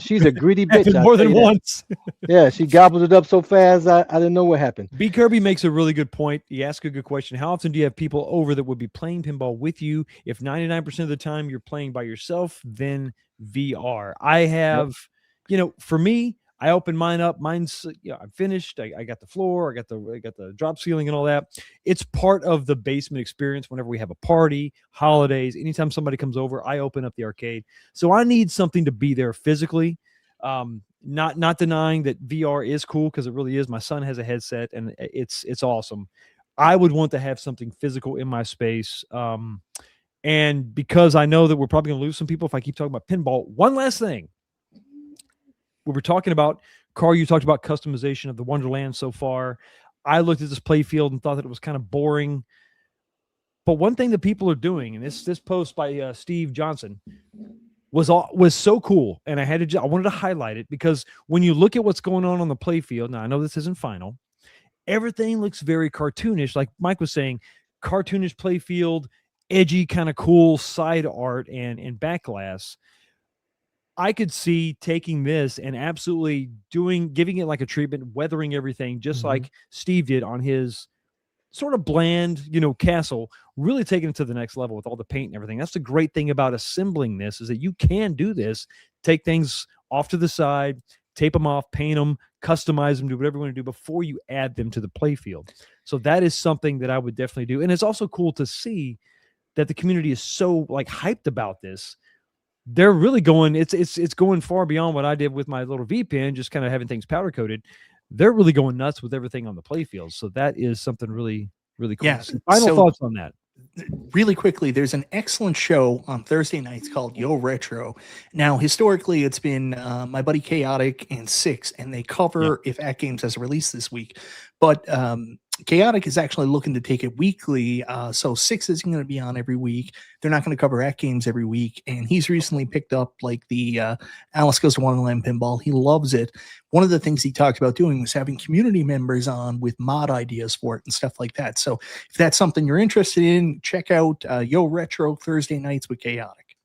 She's a greedy bitch. Happened I'll more tell than you that. once. Yeah, she gobbled it up so fast. I didn't know what happened. B Kirby makes a really good point. He asks a good question. How often do you have people over that would be playing pinball with you? If 99% of the time you're playing by yourself, then VR. I have, for me, I open mine up. Mine's, I'm finished. I got the floor. I got the drop ceiling and all that. It's part of the basement experience. Whenever we have a party, holidays, anytime somebody comes over, I open up the arcade. So I need something to be there physically. Not denying that VR is cool, because it really is. My son has a headset, and it's awesome. I would want to have something physical in my space. And because I know that we're probably going to lose some people if I keep talking about pinball. One last thing. We were talking about, Carl, you talked about customization of the Wonderland so far. I looked at this play field and thought that it was kind of boring. But one thing that people are doing, and this post by Steve Johnson was so cool, and I wanted to highlight it, because when you look at what's going on the play field, now I know this isn't final, everything looks very cartoonish, like Mike was saying, cartoonish play field, edgy, kind of cool side art and backglass. I could see taking this and absolutely giving it like a treatment, weathering everything, just like Steve did on his sort of bland, castle, really taking it to the next level with all the paint and everything. That's the great thing about assembling this, is that you can do this, take things off to the side, tape them off, paint them, customize them, do whatever you want to do before you add them to the play field. So that is something that I would definitely do. And it's also cool to see that the community is so like hyped about this. They're really going, it's going far beyond what I did with my little V-Pen, just kind of having things powder coated. They're really going nuts with everything on the play field. So that is something really, really cool. Yeah. Final thoughts on that. Really quickly, there's an excellent show on Thursday nights called Yo Retro. Now, historically, it's been my buddy Chaotic and Six, and they cover if Act Games has a release this week. But Chaotic is actually looking to take it weekly. So Six isn't going to be on every week. They're not going to cover Act Games every week. And he's recently picked up like the Alice Goes to Wonderland pinball. He loves it. One of the things he talked about doing was having community members on with mod ideas for it and stuff like that. So if that's something you're interested in, check out Yo Retro Thursday nights with Chaotic.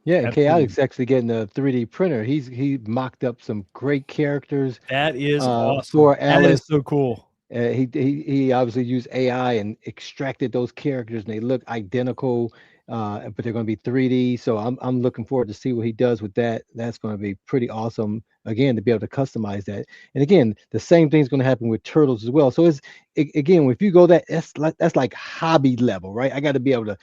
Yeah, and Absolutely. Chaotic's actually getting a 3D printer. He mocked up some great characters. That is awesome. For That Alice. is so cool. He obviously used AI and extracted those characters, and they look identical, but they're going to be 3D. So I'm looking forward to see what he does with that. That's going to be pretty awesome. Again, to be able to customize that. And again, the same thing's going to happen with Turtles as well. So again, if you go that's like hobby level, right? I got to be able to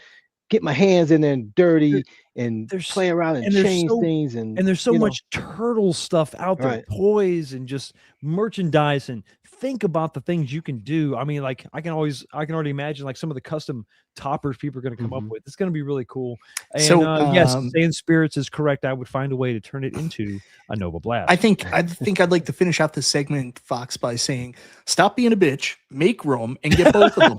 get my hands in there and dirty and play around and change things. And there's so much turtle stuff out there, Right. toys and just merchandise, and think about the things you can do. I mean, like I can already imagine like some of the custom toppers people are going to come up with. It's going to be really cool. And So, yes, saying Spirits is correct. I would find a way to turn it into a Nova Blast. I think I'd like to finish out this segment, Fox, by saying, stop being a bitch, make room, and get both of them.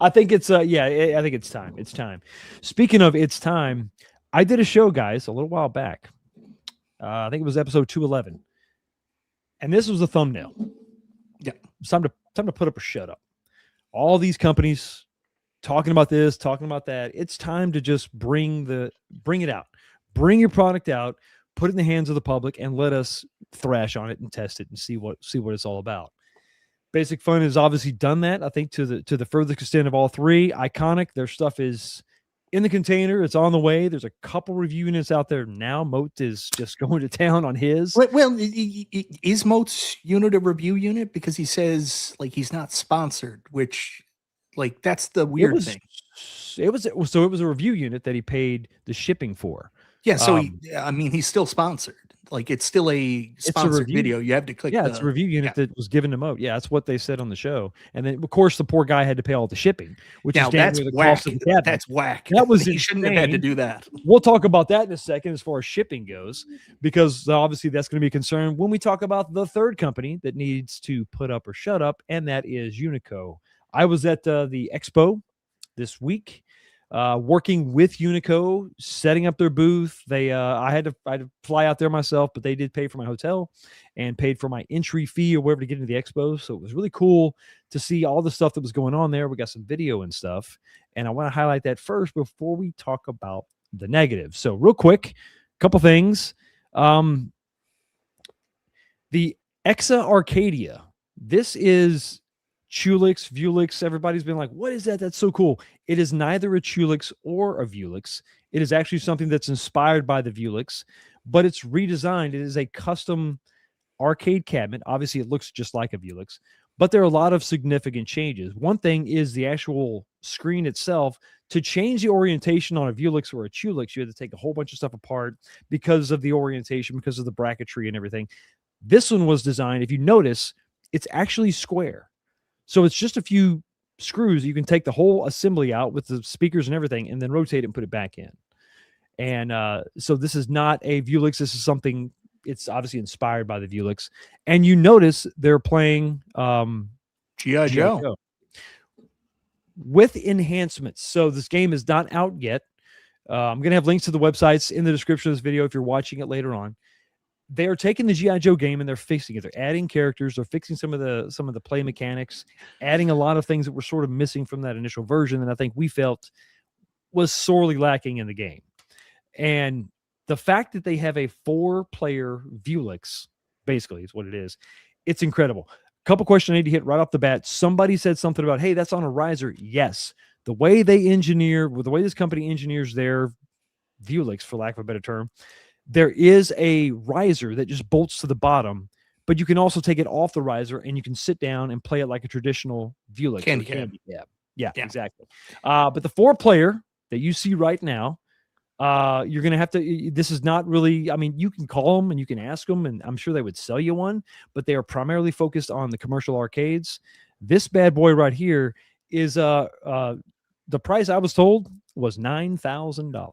I think it's I think it's time. It's time. Speaking of it's time, I did a show, guys, a little while back. I think it was episode 211. And this was the thumbnail. Yeah. It's time to put up or shut up. All these companies talking about this, talking about that. It's time to just bring it out. Bring your product out, put it in the hands of the public, and let us thrash on it and test it and see what it's all about. Basic Fun has obviously done that, I think, to the furthest extent of all three. Iconic, their stuff is in the container. It's on the way. There's a couple review units out there now. Moat is just going to town on his. Well, is Moat's unit a review unit? Because he says like he's not sponsored, which like that's the weird thing. It was a review unit that he paid the shipping for. Yeah, so he's still sponsored. Like it's still a sponsored video. You have to click. Yeah, it's a review unit that was given to Moat. Yeah, that's what they said on the show. And then, of course, the poor guy had to pay all the shipping, which now is that's whack. That's whack. That was he shouldn't have had to do that. We'll talk about that in a second as far as shipping goes, because obviously that's going to be a concern when we talk about the third company that needs to put up or shut up, and that is Unico. I was at the Expo this week. Working with Unico, setting up their booth. I had to fly out there myself, but they did pay for my hotel and paid for my entry fee or whatever to get into the expo. So it was really cool to see all the stuff that was going on there. We got some video and stuff, and I want to highlight that first before we talk about the negatives. So real quick, a couple things. The Exa Arcadia. This is Chulix, Vulix. Everybody's been like, what is that? That's so cool. It is neither a Chulix or a Vulix. It is actually something that's inspired by the Vulix, but it's redesigned. It is a custom arcade cabinet. Obviously, it looks just like a Vulix, but there are a lot of significant changes. One thing is the actual screen itself. To change the orientation on a Vulix or a Chulix, you had to take a whole bunch of stuff apart because of the orientation, because of the bracketry and everything. This one was designed, if you notice, it's actually square. So it's just a few screws. You can take the whole assembly out with the speakers and everything and then rotate it and put it back in. And so this is not a Vulix. This is something, it's obviously inspired by the Vulix. And you notice they're playing G.I. Joe with enhancements. So this game is not out yet. I'm going to have links to the websites in the description of this video if you're watching it later on. They are taking the G.I. Joe game and they're fixing it. They're adding characters. They're fixing some of the play mechanics, adding a lot of things that were sort of missing from that initial version that I think we felt was sorely lacking in the game. And the fact that they have a 4-player Vulix, basically, is what it is. It's incredible. A couple questions I need to hit right off the bat. Somebody said something about, hey, that's on a riser. Yes. The way the way this company engineers their Vulix, for lack of a better term, there is a riser that just bolts to the bottom, but you can also take it off the riser and you can sit down and play it like a traditional Vulix. Candy cab. Yeah, exactly. But the 4-player that you see right now, you're going to have to, this is not really, I mean, you can call them and you can ask them, and I'm sure they would sell you one, but they are primarily focused on the commercial arcades. This bad boy right here is, the price I was told was $9,000.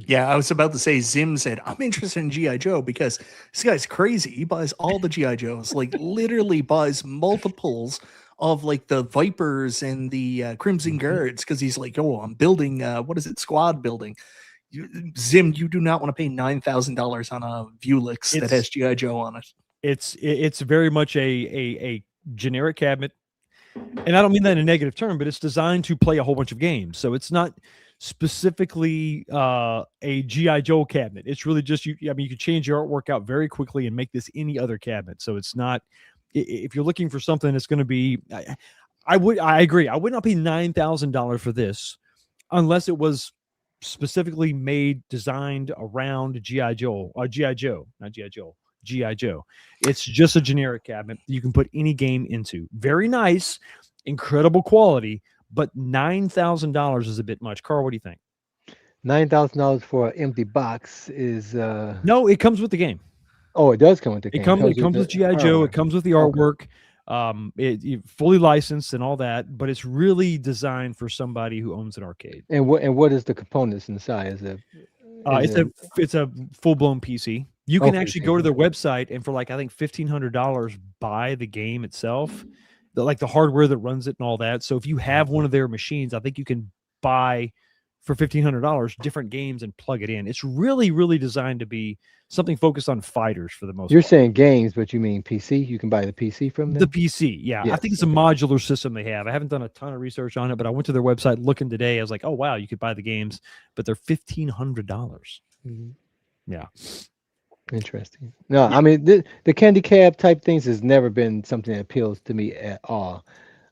Yeah, I was about to say, Zim said, I'm interested in G.I. Joe because this guy's crazy. He buys all the G.I. Joes, like literally buys multiples of like the Vipers and the Crimson Guards, because he's like, oh, I'm building, squad building. Zim, you do not want to pay $9,000 on a Vulix that has G.I. Joe on it. It's very much a generic cabinet. And I don't mean that in a negative term, but it's designed to play a whole bunch of games. So it's not specifically a G.I. Joe cabinet. It's really just, you can change your artwork out very quickly and make this any other cabinet. So it's not, if you're looking for something that's going to be, I agree. I would not pay $9,000 for this unless it was specifically designed around G.I. Joe, not G.I. Joe. G.I. Joe. It's just a generic cabinet you can put any game into. Very nice, incredible quality, but $9,000 is a bit much. Carl, what do you think? $9,000 for an empty box is no, it comes with the game. Oh, it does come with the game. It comes with G.I. Joe. It comes with the artwork. It fully licensed and all that, but it's really designed for somebody who owns an arcade. And what is the components inside? It's a full-blown PC. You can actually go to their website and for like, I think $1,500 buy the game itself, like the hardware that runs it and all that. So if you have one of their machines, I think you can buy for $1,500 different games and plug it in. It's really, really designed to be something focused on fighters for the most You're part. saying games, but you mean PC? You can buy the PC from The them? PC, yeah. I Yes, think it's a okay. modular system they have. I haven't done a ton of research on it, but I went to their website looking today. I was like, oh, wow, you could buy the games, but they're $1,500. Mhm. Yeah. Interesting. No, I mean the candy cab type things has never been something that appeals to me at all.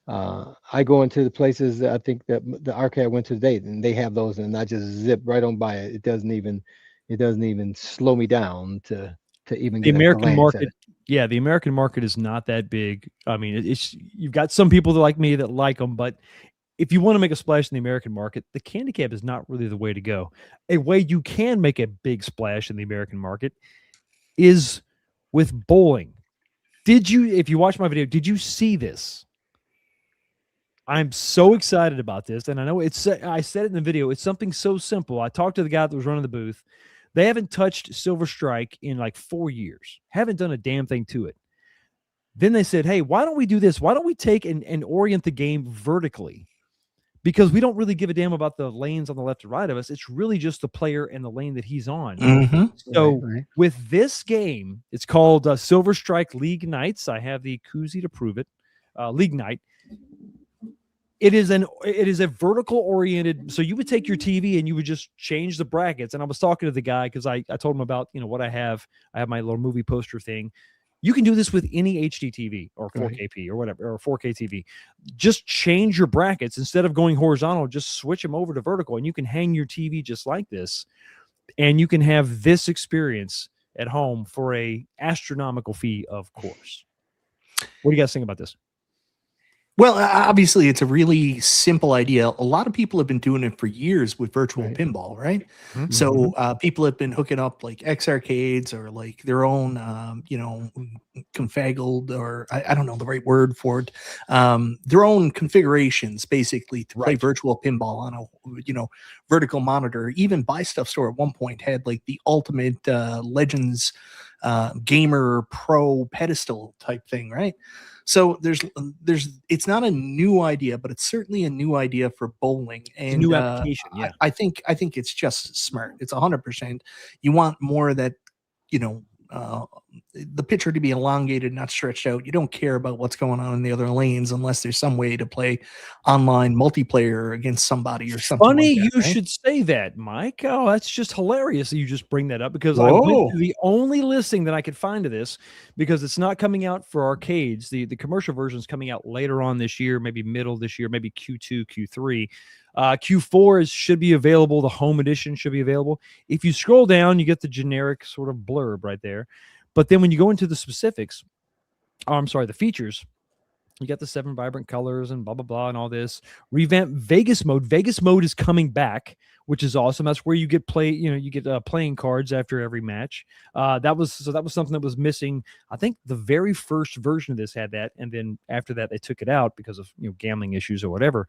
I go into the places that I think that the arcade I went to today, and they have those, and I just zip right on by it. It doesn't even slow me down to even The get a American glance at market, it. yeah, the American market is not that big. I mean, it's you've got some people that like me that like them, but if you want to make a splash in the American market, the candy cab is not really the way to go. A way you can make a big splash in the American market is with bowling. If you watch my video, did you see this? I'm so excited about this. And I know I said it in the video. It's something so simple. I talked to the guy that was running the booth. They haven't touched Silver Strike in like 4 years, haven't done a damn thing to it. Then they said, hey, why don't we do this? Why don't we take and orient the game vertically? Because we don't really give a damn about the lanes on the left or right of us. It's really just the player and the lane that he's on. Mm-hmm. So Right. with this game, it's called Silver Strike League Nights. I have the koozie to prove it. League Night. It is a vertical oriented. So you would take your TV and you would just change the brackets. And I was talking to the guy because I told him about what I have. I have my little movie poster thing. You can do this with any HD TV or 4KP or whatever, or 4K TV. Just change your brackets instead of going horizontal. Just switch them over to vertical, and you can hang your TV just like this, and you can have this experience at home for a astronomical fee, of course. What do you guys think about this? Well, obviously, it's a really simple idea. A lot of people have been doing it for years with virtual Right. pinball, right? Mhm. So people have been hooking up like X arcades or like their own, confaggled, or I don't know the right word for it, their own configurations basically to play Right. virtual pinball on a vertical monitor. Even Buy Stuff Store at one point had like the ultimate Legends gamer pro pedestal type thing, right? So it's not a new idea, but it's certainly a new idea for bowling. It's a And new application. Yeah. I think it's just smart. It's 100%. You want more of that, the picture to be elongated, not stretched out. You don't care about what's going on in the other lanes unless there's some way to play online multiplayer against somebody or something. Funny like that, you right? should say that, Mike. Oh, that's just hilarious that you just bring that up, because I went Whoa. to the only listing that I could find of this, because it's not coming out for arcades. The commercial version is coming out later on this year, maybe middle this year, maybe Q2, Q3. Q4 should be available. The home edition should be available. If you scroll down, you get the generic sort of blurb right there. But then when you go into the specifics, the features, you got the 7 vibrant colors and blah, blah, blah, and all this. Revamp Vegas mode. Vegas mode is coming back, which is awesome. That's where you get playing cards after every match. That was something that was missing. I think the very first version of this had that, and then after that they took it out because of gambling issues or whatever.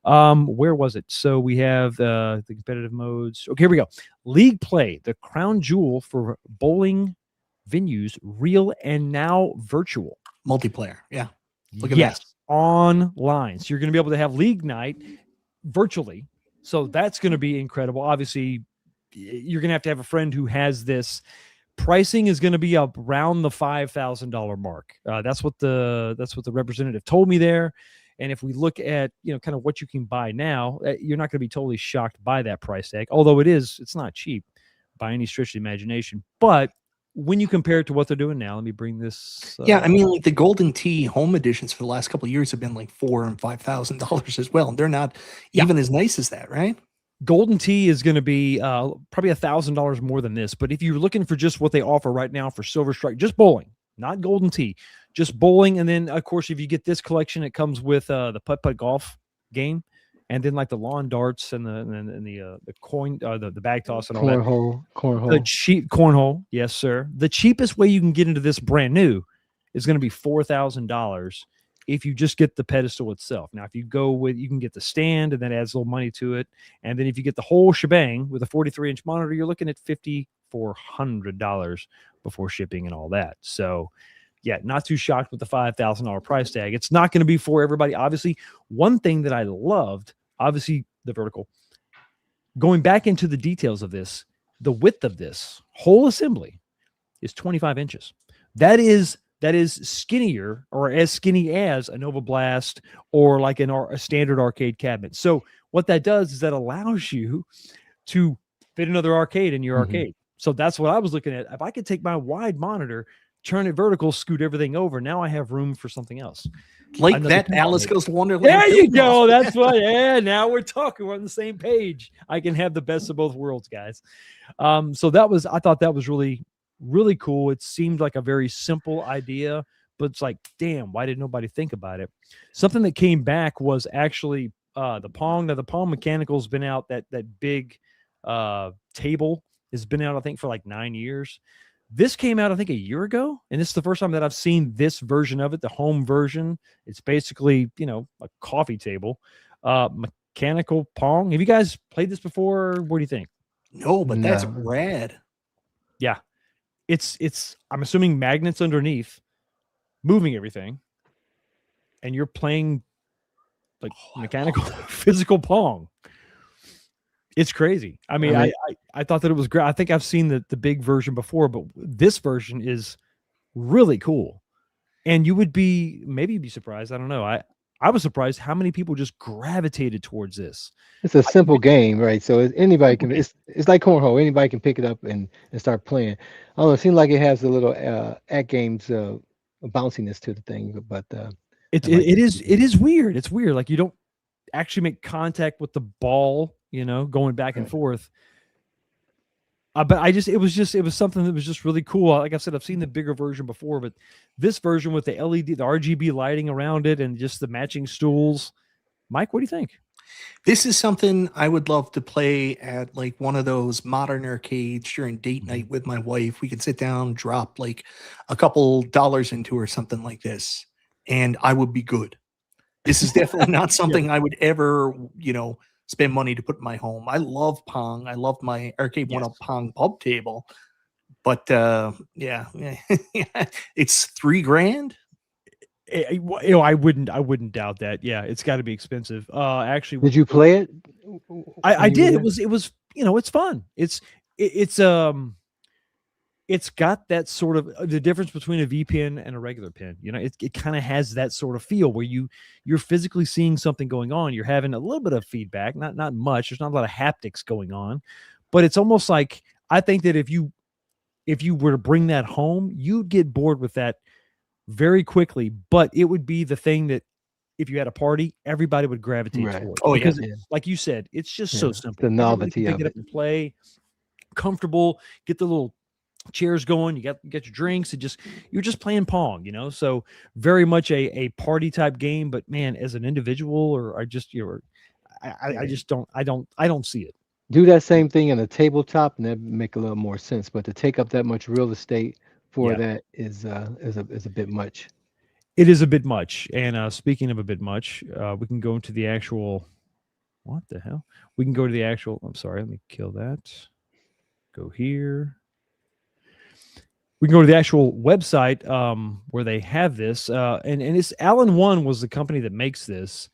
Where was it? So we have the competitive modes. Okay, here we go. League play, the crown jewel for bowling venues, real and now virtual. Multiplayer. Yeah. Look at Yes, that. online. So you're going to be able to have league night virtually. So that's going to be incredible. Obviously, you're going to have a friend who has this. Pricing is going to be around the $5,000 mark. That's what the representative told me there. And if we look at kind of what you can buy now, you're not going to be totally shocked by that price tag. Although it's not cheap by any stretch of the imagination. But when you compare it to what they're doing now, let me bring this. Yeah, I mean, like the Golden Tee home editions for the last couple of years have been like $4,000 and $5,000 as well. And they're not even as nice as that, right? Golden Tee is going to be probably $1,000 more than this. But if you're looking for just what they offer right now for Silver Strike, just bowling, not Golden Tee, just bowling. And then, of course, if you get this collection, it comes with the putt-putt golf game, and then like the lawn darts and the coin, the bag toss and all that. Cornhole. The cheap cornhole, yes, sir. The cheapest way you can get into this brand new is going to be $4,000 if you just get the pedestal itself. Now, if you can get the stand, and that adds a little money to it. And then if you get the whole shebang with a 43-inch monitor, you're looking at $5,400 before shipping and all that. So, yeah, not too shocked with the $5,000 price tag. It's not going to be for everybody. Obviously, one thing that I loved, obviously the vertical. going back into the details of this, the width of this whole assembly is 25 inches. That is skinnier, or as skinny as a Nova Blast or like a standard arcade cabinet. So what that does is that allows you to fit another arcade in your arcade. So that's what I was looking at. If I could take my wide monitor, turn it vertical, scoot everything over, now I have room for something else. Like Another that pinball Alice table. Goes to Wonderland. There you film go. off. That's what. Yeah, now we're talking. We're on the same page. I can have the best of both worlds, guys. So I thought that was really, really cool. It seemed like a very simple idea, but it's like, damn, why did nobody think about it? Something that came back was actually the Pong. Now the Pong Mechanical's been out. That big table has been out, I think, for like 9 years. This came out, I think, a year ago, and this is the first time that I've seen this version of it, the home version. It's basically, a coffee table, mechanical Pong. Have you guys played this before? What do you think? No, but that's No. rad. Yeah, it's. I'm assuming magnets underneath, moving everything, and you're playing like mechanical, physical Pong. It's crazy. I mean, I thought that it was great. I think I've seen the big version before, but this version is really cool. And you would maybe you'd be surprised. I don't know. I was surprised how many people just gravitated towards this. It's a simple game, right? So anybody can. It's like cornhole. Anybody can pick it up and start playing. I don't know. It seems like it has a little at games bounciness to the thing, but It is weird. It's weird. Like you don't actually make contact with the ball, going back and forth. But it was something that was just really cool. Like I said, I've seen the bigger version before, but this version with the LED, the RGB lighting around it, and just the matching stools. Mike, what do you think? This is something I would love to play at like one of those modern arcades during date night with my wife. We could sit down, drop like a couple dollars into or something like this, and I would be good. This is definitely not something I would ever, spend money to put in my home. I love Pong. I love my Arcade One Up Pong pub table. But yeah, it's $3,000. I wouldn't doubt that. Yeah, it's got to be expensive. Actually, did you play it? I did. It was it's fun. It's got that sort of the difference between a V pin and a regular pin. It kind of has that sort of feel where you're physically seeing something going on. You're having a little bit of feedback, not much. There's not a lot of haptics going on, but it's almost like I think that if you were to bring that home, you'd get bored with that very quickly. But it would be the thing that if you had a party, everybody would gravitate towards. Oh, because yeah. Like you said, it's just so simple. The novelty Everybody can of pick it up and play, comfortable, get the little chairs going, you get your drinks, and you're just playing Pong, so very much a party type game. But man, as an individual, or I just don't see it. Do that same thing in a tabletop, and that make a little more sense. But to take up that much real estate for that is a bit much. It is a bit much. And speaking of a bit much, we can go into the actual. What the hell? We can go to the actual. I'm sorry. Let me kill that. Go here. We can go to the actual website where they have this, and it's Allen One was the company that makes this,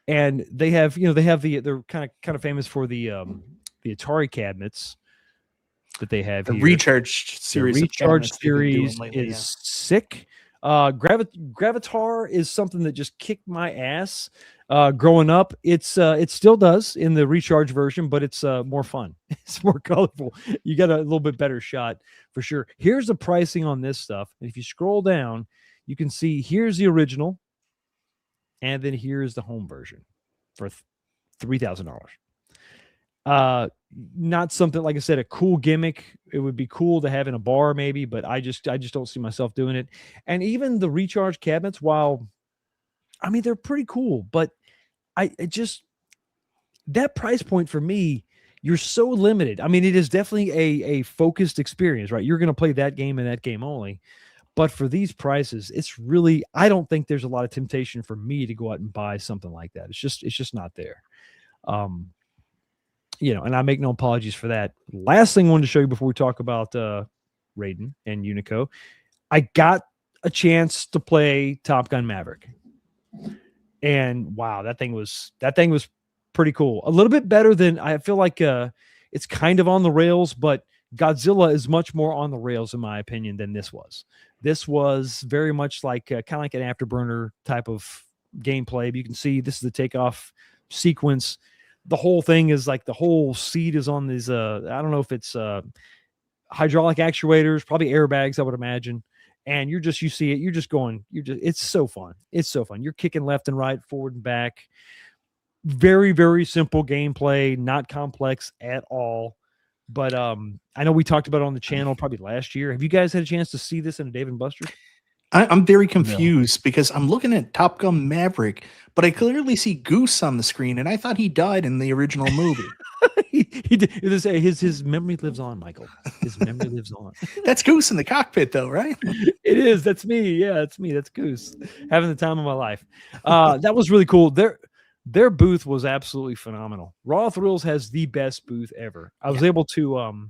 and they have they're kind of famous for the Atari cabinets that they have. The here. Recharge series. The Recharge of cabinets they've been doing series lately, is sick. Gravitar is something that just kicked my ass growing up. It still does in the Recharge version, but it's more fun. It's more colorful. You got a little bit better shot for sure. Here's the pricing on this stuff. And if you scroll down, you can see here's the original, and then here's the home version for $3,000. Not something, like I said, a cool gimmick. It would be cool to have in a bar maybe, but I just don't see myself doing it. And even the Recharge cabinets, while I mean they're pretty cool, but that price point for me, you're so limited. I mean, it is definitely a focused experience, right? You're going to play that game and that game only. But for these prices, it's really, I don't think there's a lot of temptation for me to go out and buy something like that. It's just not there. And I make no apologies for that. Last thing I wanted to show you before we talk about Raiden and Unico, I got a chance to play Top Gun Maverick. And wow, that thing was pretty cool. A little bit better than I feel like it's kind of on the rails, but Godzilla is much more on the rails in my opinion than this was. This was very much like kind of like an afterburner type of gameplay. But you can see this is the takeoff sequence. The whole thing is like the whole seat is on these I don't know if it's hydraulic actuators, probably airbags, I would imagine. And you see it, it's so fun. It's so fun. You're kicking left and right, forward and back. Very, very simple gameplay, not complex at all. But I know we talked about it on the channel probably last year. Have you guys had a chance to see this in a Dave & Buster's? I'm very confused because I'm looking at Top Gun Maverick, but I clearly see Goose on the screen, and I thought he died in the original movie. he did. His memory lives on, Michael. His memory lives on. That's Goose in the cockpit, though, right? It is. That's me. Yeah, it's me. That's Goose. Having the time of my life. That was really cool. Their booth was absolutely phenomenal. Raw Thrills has the best booth ever. I was able to.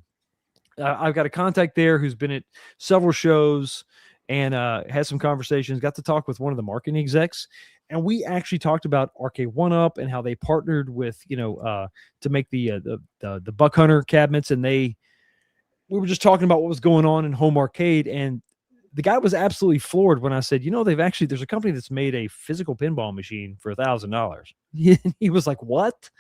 I've got a contact there who's been at several shows and had some conversations. Got to talk with one of the marketing execs. And we actually talked about Arcade 1-Up and how they partnered with, to make the Buck Hunter cabinets. And we were just talking about what was going on in home arcade. And the guy was absolutely floored when I said, there's a company that's made a physical pinball machine for $1,000. He was like, what?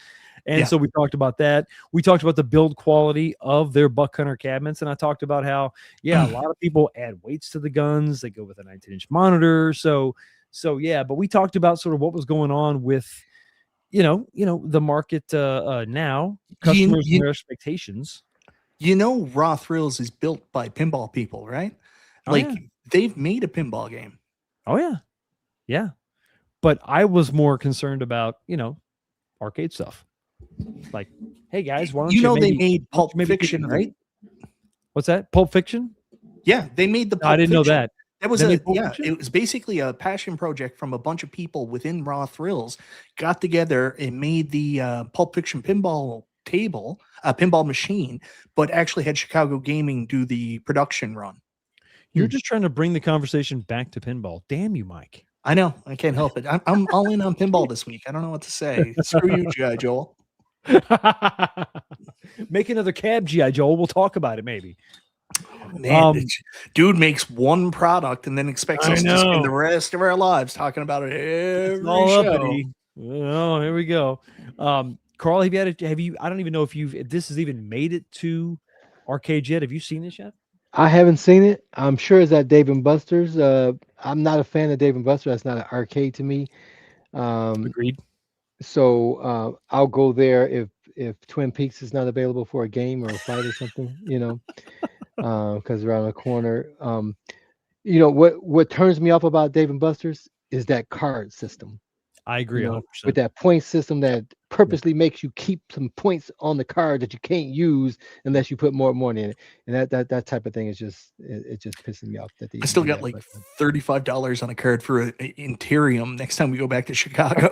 And so we talked about that. We talked about the build quality of their Buck Hunter cabinets. And I talked about how, a lot of people add weights to the guns. They go with a 19-inch monitor. So yeah, but we talked about sort of what was going on with, the market now, customers and their expectations. Raw Thrills is built by pinball people, right? They've made a pinball game. Oh yeah. Yeah. But I was more concerned about, arcade stuff. Like, hey guys, why don't they made Pulp Fiction, right? What's that? Pulp Fiction? Yeah, they made the Pulp I didn't know that. That was it was basically a passion project from a bunch of people within Raw Thrills, got together and made the Pulp Fiction pinball pinball machine, but actually had Chicago Gaming do the production run. You're just trying to bring the conversation back to pinball. Damn you, Mike. I know. I can't help it. I'm all in on pinball this week. I don't know what to say. Screw you, G.I. Joel. Make another cab, G.I. Joel. We'll talk about it maybe. Man, dude makes one product and then expects us to spend the rest of our lives talking about it every show. Oh, here we go. Carl, have you I don't even know if this has even made it to arcade yet. Have you seen this yet? I haven't seen it. I'm sure it's at Dave & Buster's. I'm not a fan of Dave & Buster's. That's not an arcade to me. Agreed. So I'll go there if Twin Peaks is not available for a game or a fight or something, because around the corner. What turns me off about Dave & Buster's is that card system. I agree. With that point system that purposely makes you keep some points on the card that you can't use unless you put more money in it. And that type of thing is just pissing me off. That I still got like $35 on a card for an Interium next time we go back to Chicago.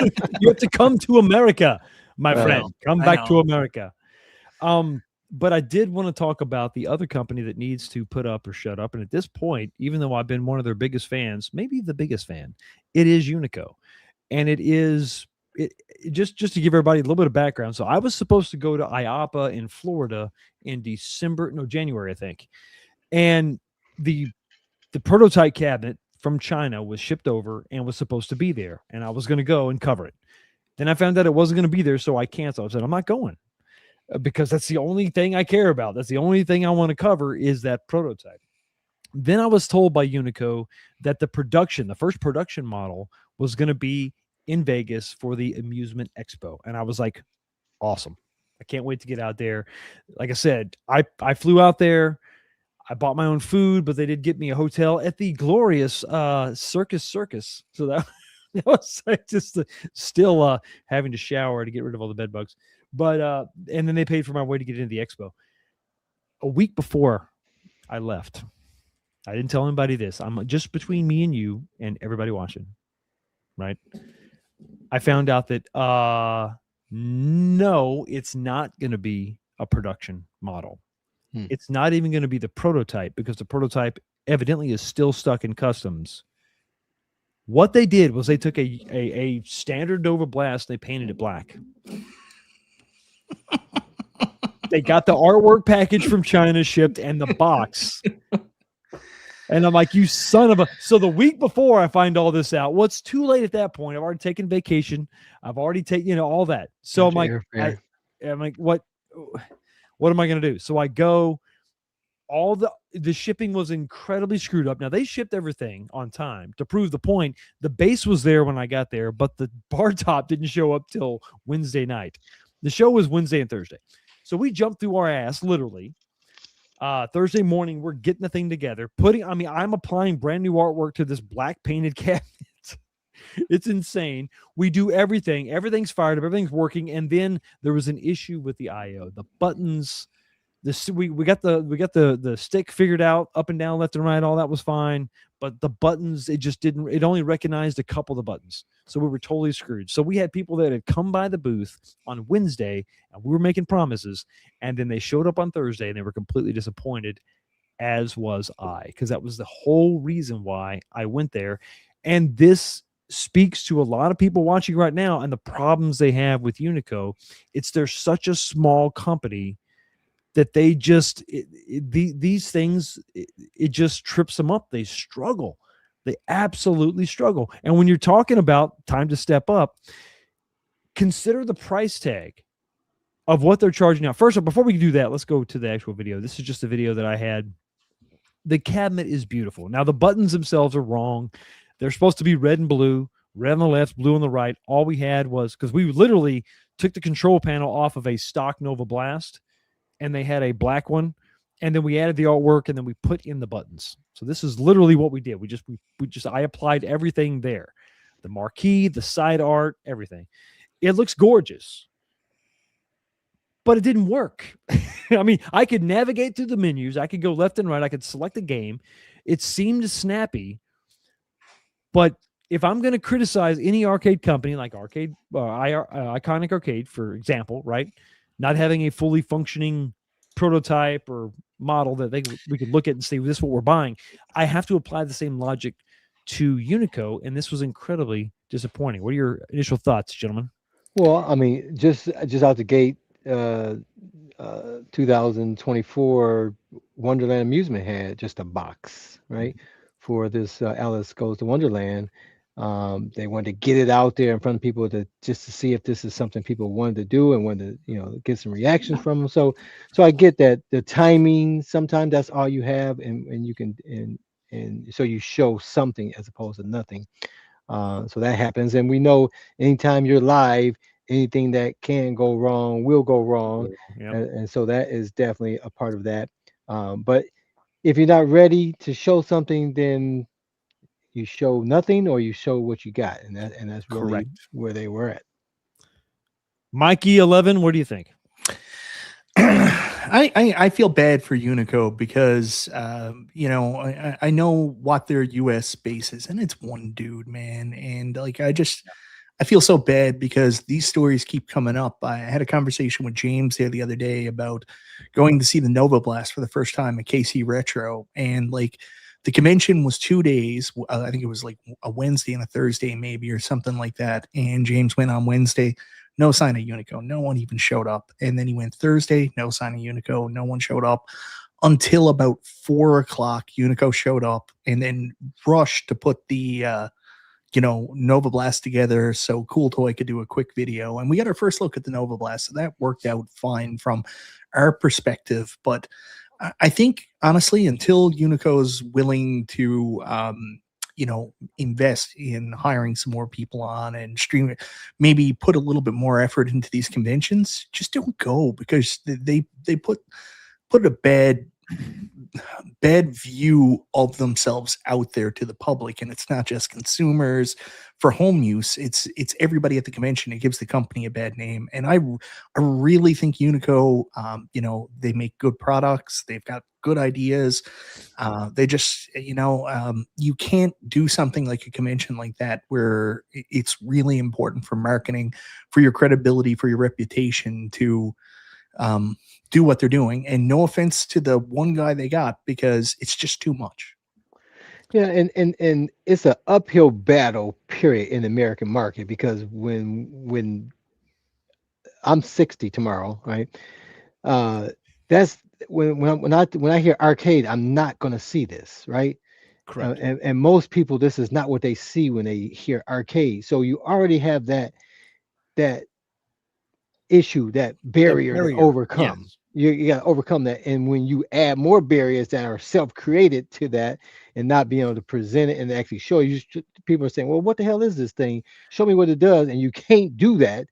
You have to come to America, my friend. Come back to America. But I did want to talk about the other company that needs to put up or shut up. And at this point, even though I've been one of their biggest fans, maybe the biggest fan, it is Unico. And it just to give everybody a little bit of background. So I was supposed to go to IAAPA in Florida in January, I think. And the prototype cabinet from China was shipped over and was supposed to be there. And I was going to go and cover it. Then I found out it wasn't going to be there. So I canceled. I said, I'm not going. Because that's the only thing I care about. That's the only thing I want to cover is that prototype. Then I was told by Unico that the first production model was going to be in Vegas for the Amusement Expo. And I was like, awesome. I can't wait to get out there. Like I said, I flew out there. I bought my own food, but they did get me a hotel at the glorious Circus. So that was like just still having to shower to get rid of all the bed bugs. But and then they paid for my way to get into the expo. A week before I left, I didn't tell anybody this. I'm just between me and you and everybody watching, right? I found out that no, it's not going to be a production model. It's not even going to be the prototype because the prototype evidently is still stuck in customs What they did was they took a standard Nova Blast, they painted it black. They got the artwork package from China shipped and the box. And I'm like, you son of a. So the week before I find all this out, what's too late at that point? I've already taken vacation. I've already taken, all that. So I'm like, what am I going to do? So I go, all the shipping was incredibly screwed up. Now they shipped everything on time. To prove the point, the base was there when I got there, but the bar top didn't show up till Wednesday night. The show was Wednesday and Thursday. So we jumped through our ass, literally. Thursday morning, we're getting the thing together. I'm applying brand new artwork to this black painted cabinet. It's insane. We do everything. Everything's fired up. Everything's working. And then there was an issue with the I/O. The buttons, we got the stick figured out, up and down, left and right. All that was fine. But the buttons, it only recognized a couple of the buttons. So we were totally screwed. So we had people that had come by the booth on Wednesday and we were making promises. And then they showed up on Thursday and they were completely disappointed, as was I, because that was the whole reason why I went there. And this speaks to a lot of people watching right now and the problems they have with Unico. They're such a small company that they just these things, it just trips them up. They struggle. They absolutely struggle. And when you're talking about time to step up, consider the price tag of what they're charging now. First of all, before we do that, let's go to the actual video. This is just a video that I had. The cabinet is beautiful. Now the buttons themselves are wrong. They're supposed to be red and blue, red on the left, blue on the right. All we had was, because we literally took the control panel off of a stock Nova Blast, and they had a black one, and then we added the artwork, and then we put in the buttons. So this is literally what we did. I applied everything there. The marquee, the side art, everything. It looks gorgeous, but it didn't work. I mean, I could navigate through the menus. I could go left and right. I could select a game. It seemed snappy, but if I'm going to criticize any arcade company like Iconic Arcade, for example, right? Not having a fully functioning prototype or model that we could look at and say, this is what we're buying. I have to apply the same logic to Unico, and this was incredibly disappointing. What are your initial thoughts, gentlemen? Well, I mean, just out the gate, 2024 Wonderland Amusement had just a box, right, for this Alice Goes to Wonderland. They wanted to get it out there in front of people just to see if this is something people wanted to do and wanted to, get some reactions from them. So I get that the timing, sometimes that's all you have, and you can, and so you show something as opposed to nothing. So that happens. And we know anytime you're live, anything that can go wrong will go wrong. Yep. And so that is definitely a part of that. But if you're not ready to show something, then you show nothing, or you show what you got, and that's really Correct. where they were at. Mikey 11, what do you think? I feel bad for Unico because I know what their US base is, and it's one dude, man, and like I feel so bad because these stories keep coming up. I had a conversation with James here the other day about going to see the Nova Blast for the first time at KC Retro, and like, the convention was 2 days. I think it was like a Wednesday and a Thursday maybe, or something like that. And James went on Wednesday, no sign of Unico. No one even showed up. And then he went Thursday, no sign of Unico. No one showed up until about 4 o'clock. Unico showed up and then rushed to put the, Nova Blast together so Cool Toy could do a quick video. And we got our first look at the Nova Blast. So that worked out fine from our perspective. But I think, honestly, until Unico's willing to, invest in hiring some more people on and stream it, maybe put a little bit more effort into these conventions, just don't go, because they put a bad view of themselves out there to the public. And it's not just consumers for home use. It's everybody at the convention. It gives the company a bad name. And I really think Unico, they make good products. They've got good ideas. They just, you can't do something like a convention like that where it's really important for marketing, for your credibility, for your reputation to do what they're doing. And no offense to the one guy they got, because it's just too much. Yeah, and it's an uphill battle, period, in the American market because when I'm 60 tomorrow, right? Uh, that's when I hear arcade, I'm not gonna see this, right? Correct. And most people, this is not what they see when they hear arcade. So you already have that issue, that That barrier to barrier. overcome. Yes. You got to overcome that. And when you add more barriers that are self-created to that, and not being able to present it and actually show you, people are saying, "Well, what the hell is this thing? Show me what it does." And you can't do that,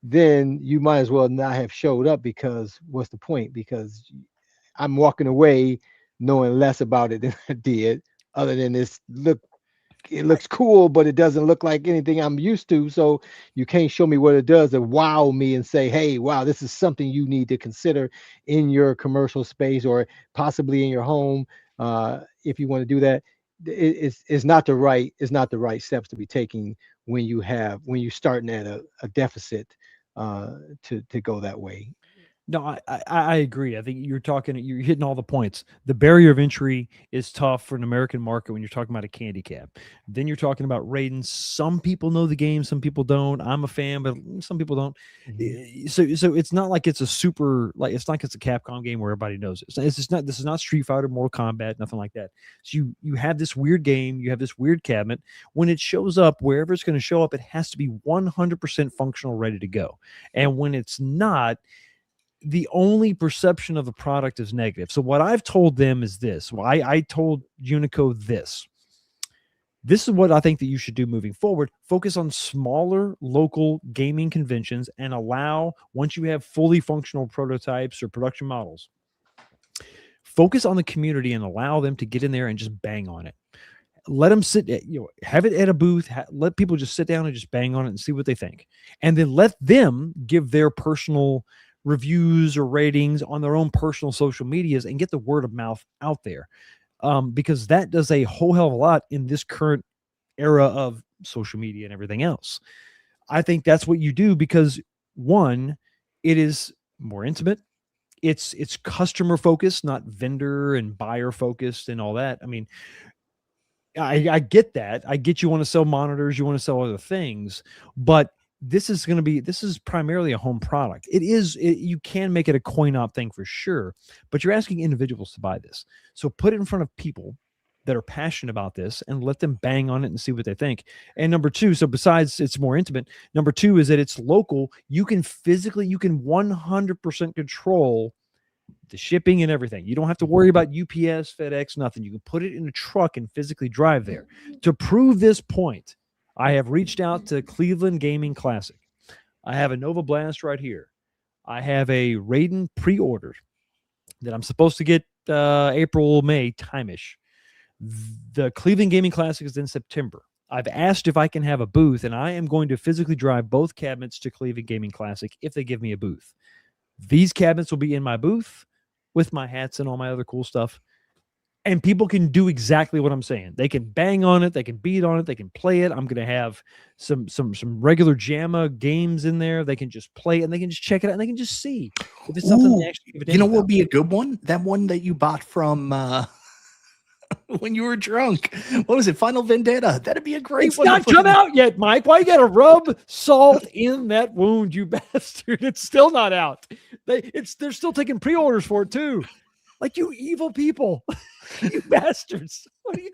then you might as well not have showed up because what's the point? Because I'm walking away knowing less about it than I did, other than this look. It looks cool, but it doesn't look like anything I'm used to. So you can't show me what it does to wow me and say, "Hey, wow, this is something you need to consider in your commercial space or possibly in your home." If you want to do that, it's not the right steps to be taking when you're starting at a deficit to go that way. No, I agree. I think you're hitting all the points. The barrier of entry is tough for an American market when you're talking about a candy cap. Then you're talking about Raiden. Some people know the game, some people don't. I'm a fan, but some people don't. So it's not like it's a super like it's not like it's a Capcom game where everybody knows it. It's just not. This is not Street Fighter, Mortal Kombat, nothing like that. So you have this weird game, you have this weird cabinet. When it shows up, wherever it's going to show up, it has to be 100% functional, ready to go. And when it's not, the only perception of the product is negative. So what I've told them is this. Well, I told Unico this. This is what I think that you should do moving forward. Focus on smaller local gaming conventions and allow, once you have fully functional prototypes or production models, focus on the community and allow them to get in there and just bang on it. Let them sit, have it at a booth, let people just sit down and just bang on it and see what they think. And then let them give their personal reviews or ratings on their own personal social medias and get the word of mouth out there, because that does a whole hell of a lot in this current era of social media and everything else. I think that's what you do because, one, it is more intimate. It's customer focused, not vendor and buyer focused and all that. I mean, I get that. I get you want to sell monitors, you want to sell other things, but this is primarily a home product. You can make it a coin op thing for sure, but you're asking individuals to buy this. So put it in front of people that are passionate about this and let them bang on it and see what they think. And number two, so besides it's more intimate, number two is that it's local. You can 100% control the shipping and everything. You don't have to worry about UPS, FedEx, nothing. You can put it in a truck and physically drive there. To prove this point, I have reached out to Cleveland Gaming Classic. I have a Nova Blast right here. I have a Raiden pre-ordered that I'm supposed to get April, May time-ish. The Cleveland Gaming Classic is in September. I've asked if I can have a booth, and I am going to physically drive both cabinets to Cleveland Gaming Classic if they give me a booth. These cabinets will be in my booth with my hats and all my other cool stuff. And people can do exactly what I'm saying. They can bang on it. They can beat on it. They can play it. I'm going to have some regular JAMA games in there. They can just play it and they can just check it out and they can just see if it's something they actually give a damn what would about. be a good one? That one that you bought from when you were drunk. What was it? Final Vendetta. That'd be a great It's one. not come out yet, Mike. Why you got to rub salt in that wound, you bastard? It's still not out. They're still taking pre-orders for it too. Like, you evil people, you bastards. What are you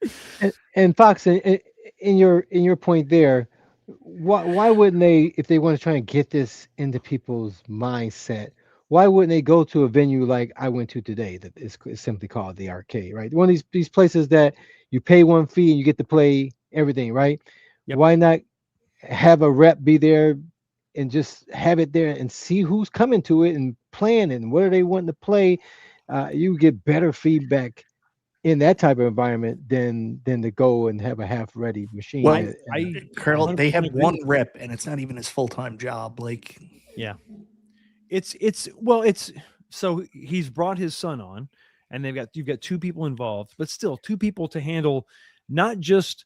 doing? And Fox, in your point there, why wouldn't they, if they want to try and get this into people's mindset, why wouldn't they go to a venue like I went to today that is simply called the arcade, right? One of these places that you pay one fee and you get to play everything, right? Yep. Why not have a rep be there and just have it there and see who's coming to it and playing and what are they wanting to play? You get better feedback in that type of environment than to go and have a half-ready machine. Well, Carl, they have one rep and it's not even his full-time job. Like, yeah, so he's brought his son on, and you've got two people involved, but still two people to handle not just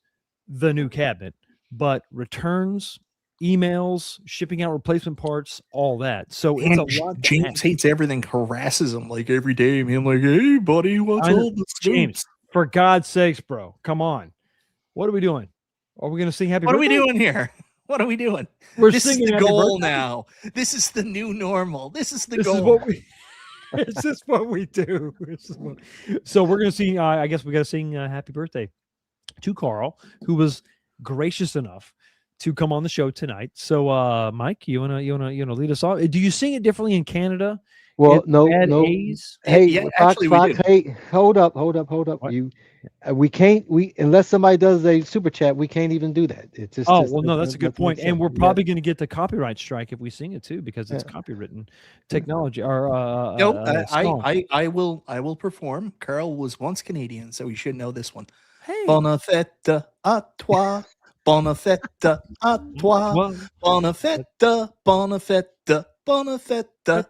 the new cabinet, but returns, emails, shipping out replacement parts, all that. So it's a lot. James hates everything, harasses him like every day. I'm like, hey, buddy, what's up? James, For God's sakes, bro. Come on. What are we doing? Are we going to sing happy What are birthday? we doing here? What are we doing? We're This is singing the happy goal birthday? now. This is the new normal. This is the This goal. is what we this is what we do. So we're going to sing I guess we got to sing happy birthday to Carl, who was gracious enough to come on the show tonight. So Mike, you want to lead us off? Do you sing it differently in Canada? Well, It's no, bad no. A's? Hey, Yeah, Fox, actually, we Fox. do. Hey, hold up. What? We can't. Unless somebody does a super chat, we can't even do that. It's just. Oh, just well, no, that's a good doesn't make point. And sense. we're You probably going to get the copyright strike if we sing it too, because it's Yeah. copywritten technology or No, song. I will perform. Carl was once Canadian, so he should know this one. Hey, Bonne fête à toi. Bonne fête à toi. well, Bonne fête, bonne fête, bonne fête à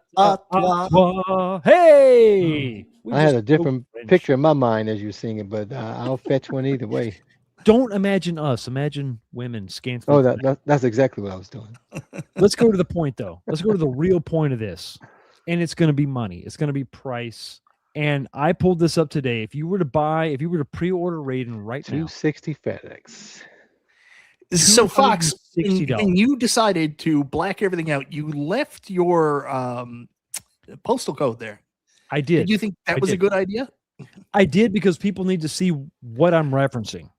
toi. hey, we I had just a spoke different French. picture in my mind as you sing it, but I'll fetch one either way. Don't imagine us. Imagine women scantily. Oh, that's exactly what I was doing. Let's go to the point, though. Let's go to the real point of this, and it's going to be money. It's going to be price. And I pulled this up today. If you were to pre-order Raiden right now, 260 FedEx. So Fox, $260. when you decided to black everything out, you left your postal code there. I did. Did you think that I was a did. good idea? I did because people need to see what I'm referencing.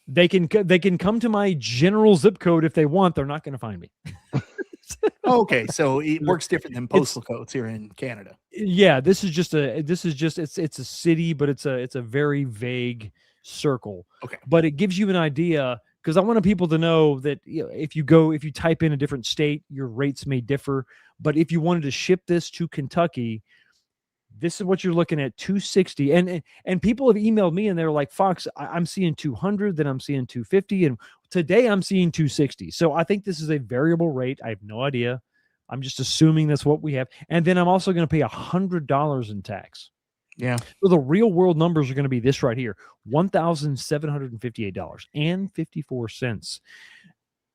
They can come to my general zip code if they want. They're not going to find me. Okay, so it works different than postal codes here in Canada. Yeah, it's a city, but it's a very vague circle. Okay. But it gives you an idea, because I wanted people to know that, you know, if you type in a different state, your rates may differ. But if you wanted to ship this to Kentucky, this is what you're looking at, $260. And people have emailed me and they're like, Fox, I'm seeing 200, then I'm seeing 250, and today I'm seeing 260. So I think this is a variable rate. I have no idea. I'm just assuming that's what we have. And then I'm also going to pay $100 in tax. Yeah. So the real world numbers are going to be this right here, $1,758.54.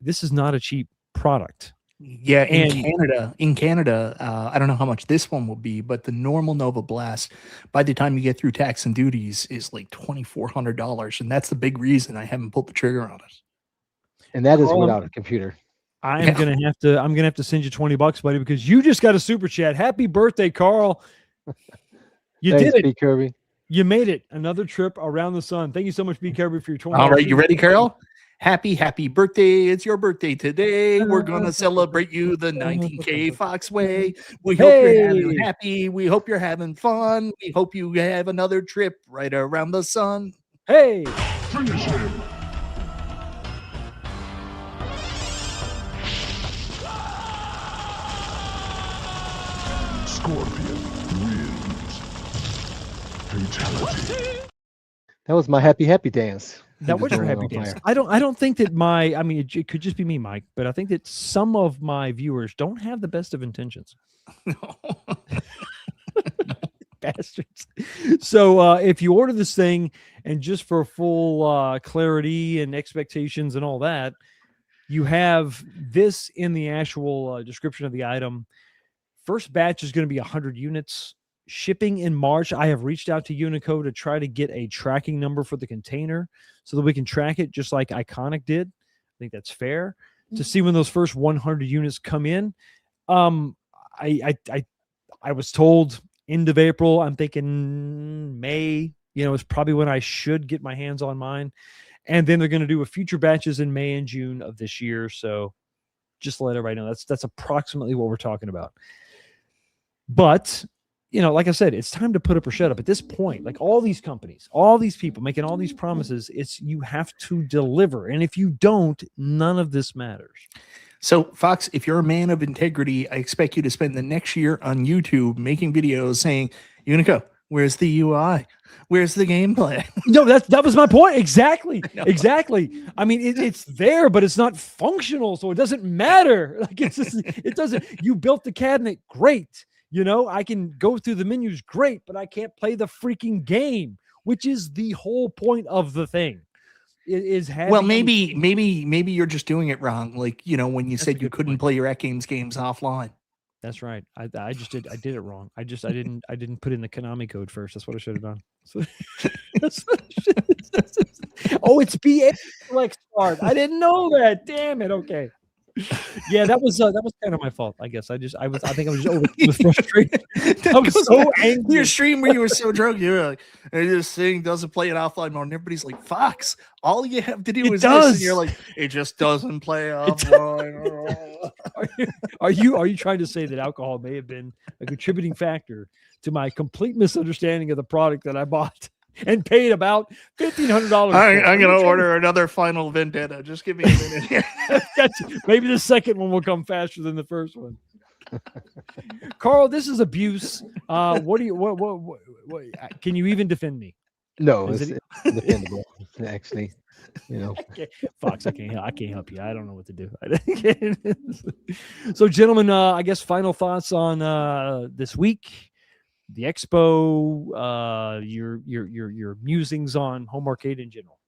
This is not a cheap product. Yeah, in Canada, I don't know how much this one will be, but the normal Nova Blast, by the time you get through tax and duties, is like $2,400, and that's the big reason I haven't pulled the trigger on it. And that is without a computer. I'm gonna have to send you $20, buddy, because you just got a super chat. Happy birthday, Carl! You Thanks, did it. B. Kirby. You made it. Another trip around the sun. Thank you so much, B. Kirby, for your 20. All right, you ready, Carol? Happy birthday. It's your birthday today. We're going to celebrate you the 19K Fox way. We hope you're having happy. We hope you're having fun. We hope you have another trip right around the sun. Hey! Finish him! Scorpion wins. Fatality. That was my happy dance. That was your happy dance. I don't think that it could just be me, Mike, but I think that some of my viewers don't have the best of intentions. Bastards. So if you order this thing, and just for full clarity and expectations and all that, you have this in the actual description of the item. First batch is going to be 100 units. Shipping in March. I have reached out to Unico to try to get a tracking number for the container so that we can track it just like Iconic did. I think that's fair to see when those first 100 units come in. I was told end of April. I'm thinking May, is probably when I should get my hands on mine. And then they're going to do a future batches in May and June of this year. So just to let everybody know, that's approximately what we're talking about. But like I said, it's time to put up or shut up. At this point, like all these companies, all these people making all these promises, you have to deliver. And if you don't, none of this matters. So, Fox, if you're a man of integrity, I expect you to spend the next year on YouTube making videos saying, Unico, where's the UI? Where's the gameplay? No, that was my point. Exactly. Exactly. I mean, it's there, but it's not functional. So it doesn't matter. Like it doesn't. You built the cabinet. Great. I can go through the menus, great, but I can't play the freaking game, which is the whole point of the thing. Well, maybe you're just doing it wrong. Like, when you said you couldn't play your games offline. That's right. I did it wrong. I didn't put in the Konami code first. That's what I should have done. So, oh, it's BA Flex Start. I didn't know that. Damn it. Okay. Yeah, that was kind of my fault. I guess I think I was just was frustrated. I was so angry. Your stream where you were so drunk, you were like, and this thing doesn't play it offline mode. And everybody's like, Fox, all you have to do is this. And you're like, it just doesn't play offline. Are you trying to say that alcohol may have been a contributing factor to my complete misunderstanding of the product that I bought and paid about $1,500? I'm going to order another Final Vendetta. Just give me a minute here. Maybe the second one will come faster than the first one. Carl, this is abuse. What can you even defend me? No, it's defendable. Actually, Fox, I can't help you. I don't know what to do. So, gentlemen, I guess final thoughts on this week, the expo, your musings on home arcade in general.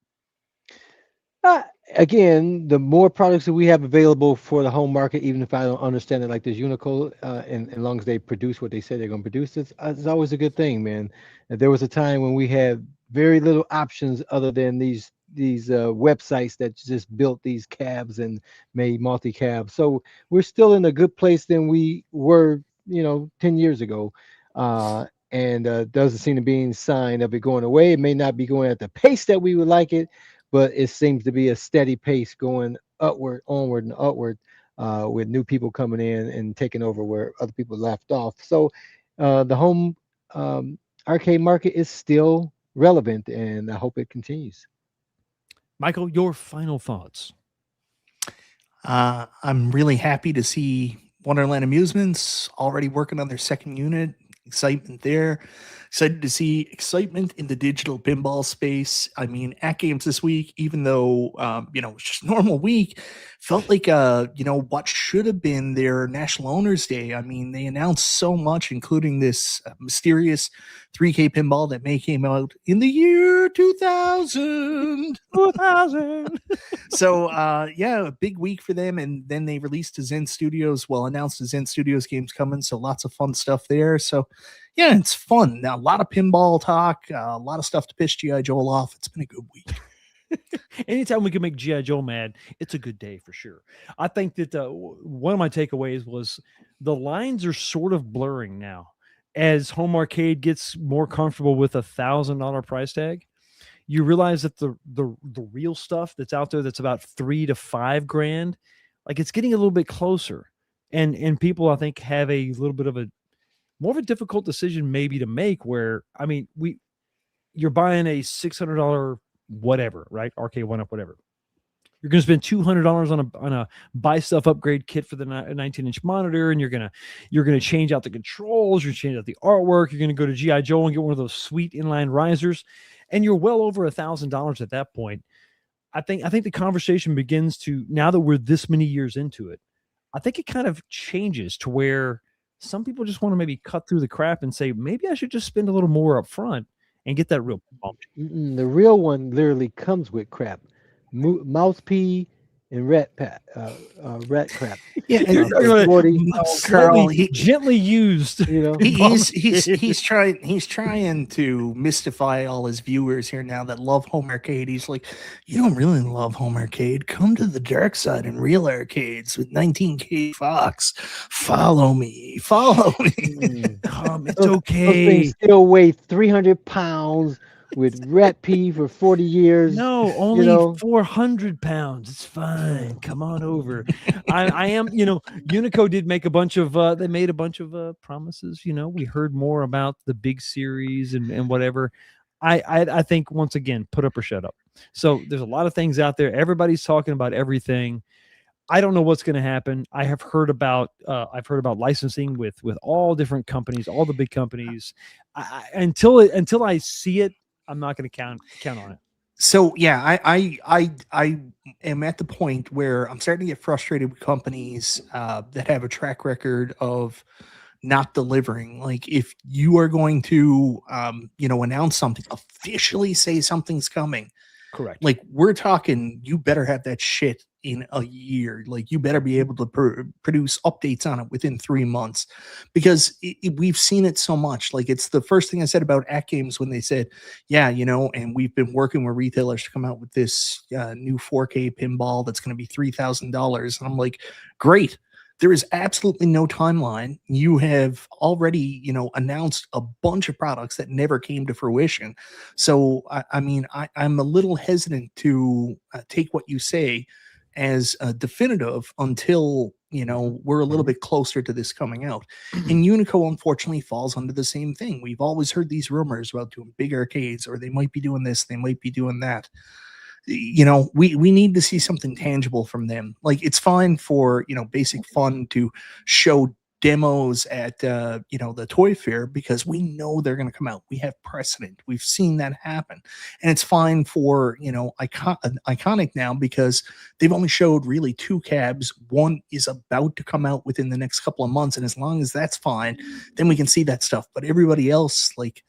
Again, the more products that we have available for the home market, even if I don't understand it, like this Unico, and as long as they produce what they say they're going to produce, it's always a good thing, man. And there was a time when we had very little options other than these websites that just built these cabs and made multi-cabs. So we're still in a good place than we were, 10 years ago. And doesn't seem to be any sign of it going away. It may not be going at the pace that we would like it, but it seems to be a steady pace going onward and upward, with new people coming in and taking over where other people left off. So the home arcade market is still relevant, and I hope it continues. Michael, your final thoughts. I'm really happy to see Wonderland Amusements already working on their second unit. Excitement there. Excited to see excitement in the digital pinball space. I mean, at games this week, even though it's just a normal week, felt like what should have been their National Owners Day. I mean, they announced so much, including this mysterious 3K pinball that may came out in the year 2000. So a big week for them. And then they released announced the Zen Studios games coming. So lots of fun stuff there. So yeah, it's fun. Now, a lot of pinball talk, a lot of stuff to piss G.I. Joe off. It's been a good week. Anytime we can make G.I. Joe mad, it's a good day for sure. I think that one of my takeaways was the lines are sort of blurring now. As home arcade gets more comfortable with $1,000 price tag, you realize that the real stuff that's out there that's about $3,000 to $5,000, like it's getting a little bit closer. And people, I think, have a little bit of more of a difficult decision maybe to make, where, I mean, you're buying a $600 whatever, right? Arcade 1-Up, whatever. You're going to spend $200 on a buy stuff upgrade kit for the 19-inch monitor, and you're going to change out the controls, you're change out the artwork, you're going to go to G.I. Joe and get one of those sweet inline risers, and you're well over $1,000 at that point. I think the conversation begins to, now that we're this many years into it, I think it kind of changes to where some people just want to maybe cut through the crap and say, maybe I should just spend a little more up front and get that real bump. The real one literally comes with crap. Mouse pee and rat crap. Yeah, Carl, he gently used. He's trying to mystify all his viewers here now that love home arcade. He's like, you don't really love home arcade. Come to the dark side and real arcades with 19K Fox. Follow me. Come, it's okay. Those things still weigh 300 pounds. With rat pee for 40 years. No, only 400 pounds. It's fine. Come on over. I am, Unico did make a bunch of, they made a bunch of promises. We heard more about the big series and whatever. I think, once again, put up or shut up. So there's a lot of things out there. Everybody's talking about everything. I don't know what's going to happen. I've heard about licensing with all different companies, all the big companies. Until I see it, I'm not going to count on it. So yeah, I am at the point where I'm starting to get frustrated with companies that have a track record of not delivering. Like, if you are going to announce something, officially say something's coming, Correct. Like, we're talking, you better have that shit in a year. Like, you better be able to produce updates on it within 3 months, because we've seen it so much. Like, it's the first thing I said about At Games when they said, yeah, and we've been working with retailers to come out with this new 4K pinball that's going to be $3,000. And I'm like, great. There is absolutely no timeline. You have already, announced a bunch of products that never came to fruition. So, I'm a little hesitant to take what you say as definitive until, we're a little bit closer to this coming out. And Unico, unfortunately, falls under the same thing. We've always heard these rumors about doing big arcades, or they might be doing this, they might be doing that. We need to see something tangible from them. Like, it's fine for basic fun to show demos at the toy fair, because we know they're going to come out. We have precedent, we've seen that happen. And it's fine for iconic now, because they've only showed really 2 cabs. One is about to come out within the next couple of months, and as long as that's fine, then we can see that stuff. But everybody else, like,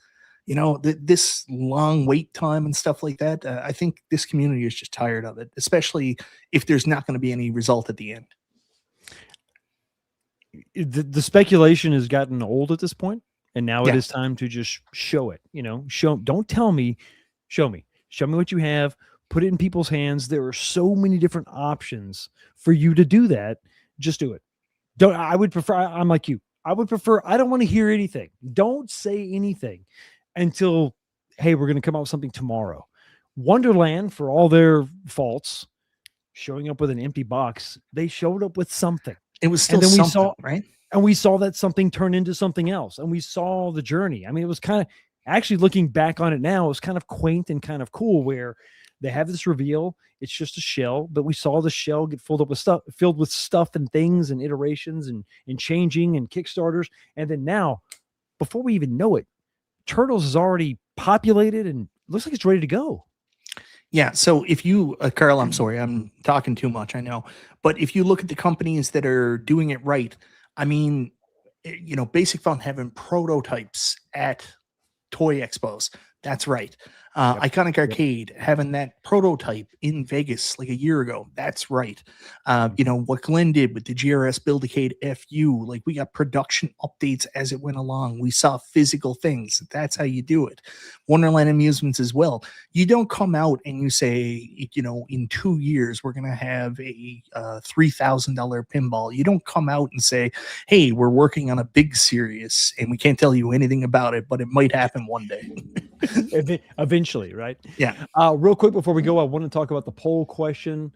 this long wait time and stuff like that, I think this community is just tired of it, especially if there's not going to be any result at the end. The speculation has gotten old at this point, and now it Yeah. is time to just show it. Don't tell me, show me what you have, put it in people's hands. There are so many different options for you to do that. Just do it. I would prefer, I'm like you, I would prefer, I don't want to hear anything. Don't say anything until, hey, we're going to come out with something tomorrow. Wonderland, for all their faults, showing up with an empty box, they showed up with something. It was still and then something, we saw, right? And we saw that something turn into something else. And we saw the journey. I mean, it was kind of, actually looking back on it now, it was kind of quaint and kind of cool, where they have this reveal. It's just a shell, but we saw the shell get filled with stuff and things and iterations and changing and Kickstarters. And then now, before we even know it, Turtles is already populated and looks like it's ready to go. Yeah. So if you, Carl, I'm sorry, I'm talking too much, I know. But if you look at the companies that are doing it right, I mean, Basic Fun having prototypes at toy expos. That's right. Iconic Arcade having that prototype in Vegas like a year ago. That's right. What Glenn did with the GRS Buildicade FU, like, we got production updates as it went along. We saw physical things. That's how you do it. Wonderland Amusements as well. You don't come out and you say, in 2 years, we're going to have a $3,000 pinball. You don't come out and say, hey, we're working on a big series and we can't tell you anything about it, but it might happen one day. Eventually, right? Yeah. Real quick before we go, I want to talk about the poll question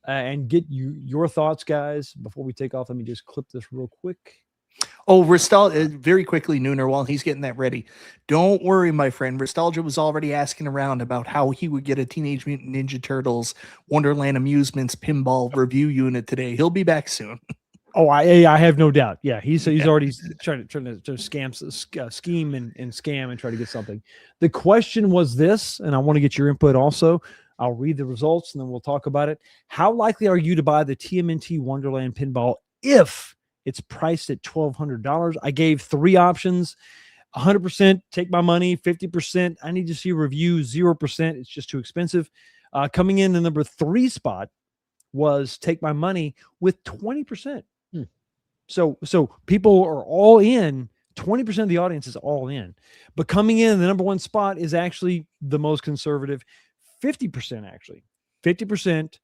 and get your thoughts, guys. Before we take off, let me just clip this real quick. Oh, very quickly, Nooner, while he's getting that ready. Don't worry, my friend. Nostalgia was already asking around about how he would get a Teenage Mutant Ninja Turtles Wonderland Amusements pinball review unit today. He'll be back soon. Oh, I have no doubt. Yeah, he's already trying to scheme and scam and try to get something. The question was this, and I want to get your input also. I'll read the results and then we'll talk about it. How likely are you to buy the TMNT Wonderland pinball if it's priced at $1,200? I gave 3 options: 100%, take my money; 50%, I need to see a review; 0%, it's just too expensive. Coming in the number 3 spot was take my money with 20%. So people are all in. 20% of the audience is all in. But coming in the number 1 spot is actually the most conservative. 50% actually. 50%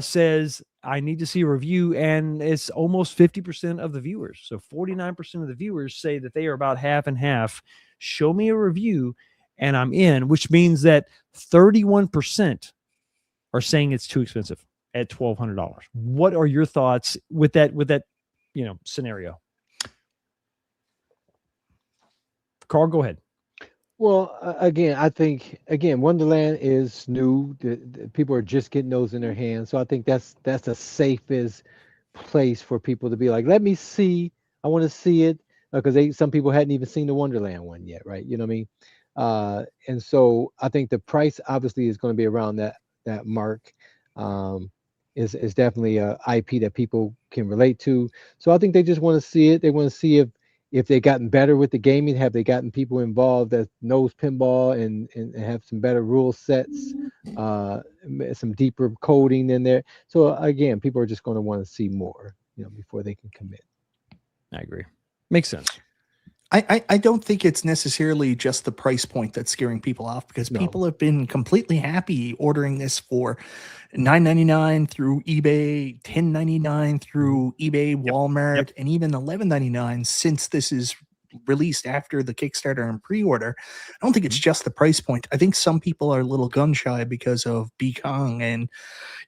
says I need to see a review, and it's almost 50% of the viewers. So 49% of the viewers say that they are about half and half. Show me a review and I'm in, which means that 31% are saying it's too expensive at $1,200. What are your thoughts with that scenario? Carl, go ahead. Well, I think Wonderland is new. The people are just getting those in their hands, so I think that's the safest place for people to be like, let me see. I want to see it, because some people hadn't even seen the Wonderland one yet, right? You know what I mean? And so I think the price obviously is going to be around that mark. Is definitely a IP that people can relate to. So I think they just want to see it. They want to see if they gotten better with the gaming, have they gotten people involved that knows pinball and have some better rule sets, some deeper coding in there. So again, people are just going to want to see more, before they can commit. I agree. Makes sense. I don't think it's necessarily just the price point that's scaring people off, because No. people have been completely happy ordering this for $9.99 through eBay, $10.99 through eBay, Walmart, and even $11.99 since this is released after the Kickstarter and pre-order. I don't think it's just the price point. I think some people are a little gun shy because of B Kong and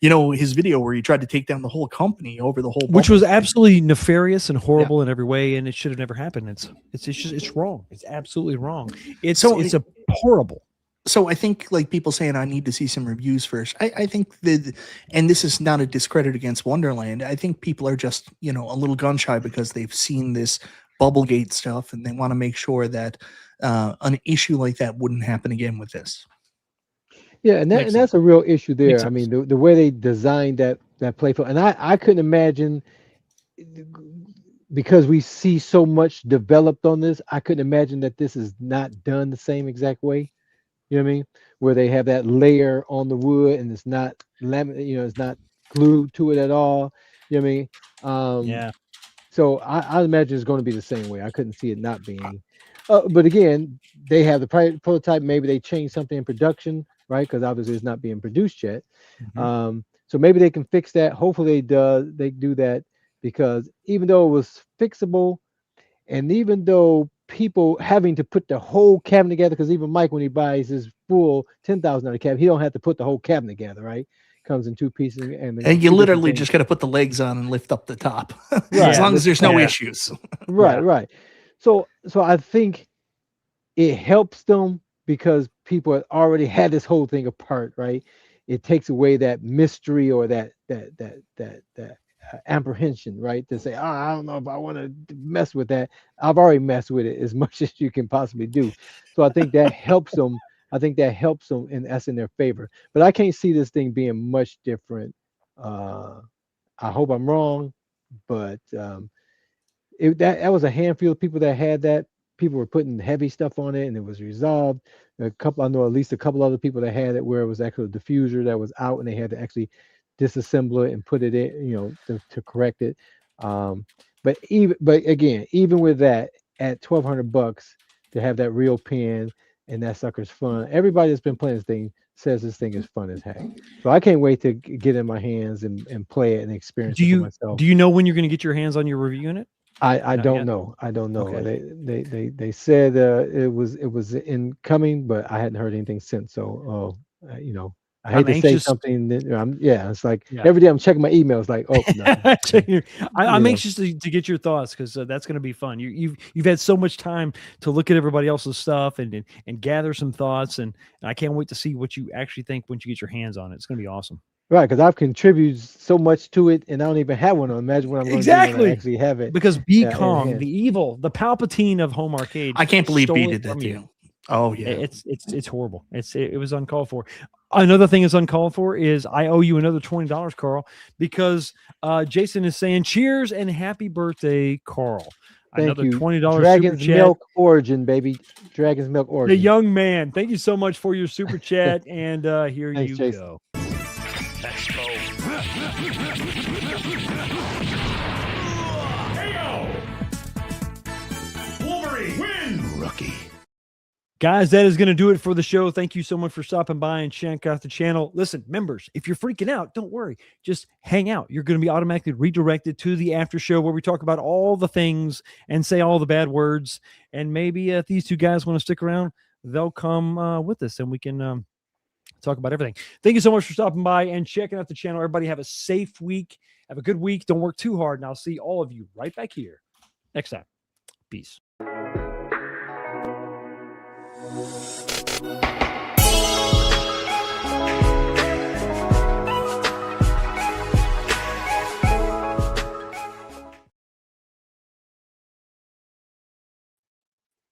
his video where he tried to take down the whole company over the whole, which was bubble thing. absolutely nefarious and horrible in every way, and it should have never happened. It's wrong. It's absolutely wrong. It's a horrible. So I think, like, people saying I need to see some reviews first. I think that, and this is not a discredit against Wonderland, I think people are just a little gun shy because they've seen this Bubblegate stuff and they want to make sure that an issue like that wouldn't happen again with this. Yeah, and that's a real issue there. Makes I mean, sense. the way they designed that playfield, and I couldn't imagine, because we see so much developed on this, I couldn't imagine that this is not done the same exact way. You know what I mean? Where they have that layer on the wood and it's not it's not glued to it at all. You know what I mean? Yeah. So I imagine it's going to be the same way. I couldn't see it not being. But again, they have the prototype. Maybe they changed something in production, right? Because obviously it's not being produced yet. So maybe they can fix that. Hopefully they do that, because even though it was fixable, and even though people having to put the whole cabinet together, because even Mike, when he buys his full $10,000 cabinet, he don't have to put the whole cabinet together, right? Comes in two pieces, and you literally just got to put the legs on and lift up the top, right, as long as there's no issues. Right. So I think it helps them because people have already had this whole thing apart, right? It takes away that mystery or that apprehension, right? To say, I don't know if I want to mess with that. I've already messed with it as much as you can possibly do. So I think that helps them. I think that helps them, and that's in their favor. But I can't see this thing being much different. I hope I'm wrong, but that was a handful of people that had that. People were putting heavy stuff on it, and it was resolved. I know at least a couple other people that had it where it was actually a diffuser that was out, and they had to actually disassemble it and put it in, to correct it. But again, even with that, at $1,200 to have that real pin and that sucker's fun. Everybody that's been playing this thing says this thing is fun as heck. So I can't wait to get in my hands and play it and experience it for myself. Do you know when you're going to get your hands on your review unit? I don't know. I don't know. Okay. They said it was incoming, but I hadn't heard anything since. So I hate to say something that it's like every day I'm checking my emails, like, oh, nothing. I'm anxious to get your thoughts, because that's going to be fun. You've had so much time to look at everybody else's stuff and gather some thoughts, and I can't wait to see what you actually think once you get your hands on it. It's going to be awesome. Right, because I've contributed so much to it, and I don't even have one. Imagine what I'm going to do when I actually have it. Because B Kong, the evil, the Palpatine of home arcade, I can't believe B did that to you. Oh yeah, it's horrible. It was uncalled for. Another thing is uncalled for is I owe you another $20, Carl, because Jason is saying cheers and happy birthday, Carl. Thank another you. $20 Dragon's super chat. Milk Origin, baby. Dragon's Milk Origin. The young man. Thank you so much for your super chat, and here Thanks, you Jason. go. Expo. Wolverine win. Rookie. Guys, that is going to do it for the show. Thank you so much for stopping by and checking out the channel. Listen, members, if you're freaking out, don't worry. Just hang out. You're going to be automatically redirected to the after show where we talk about all the things and say all the bad words. And maybe if these two guys want to stick around, they'll come with us and we can talk about everything. Thank you so much for stopping by and checking out the channel. Everybody have a safe week. Have a good week. Don't work too hard. And I'll see all of you right back here next time. Peace.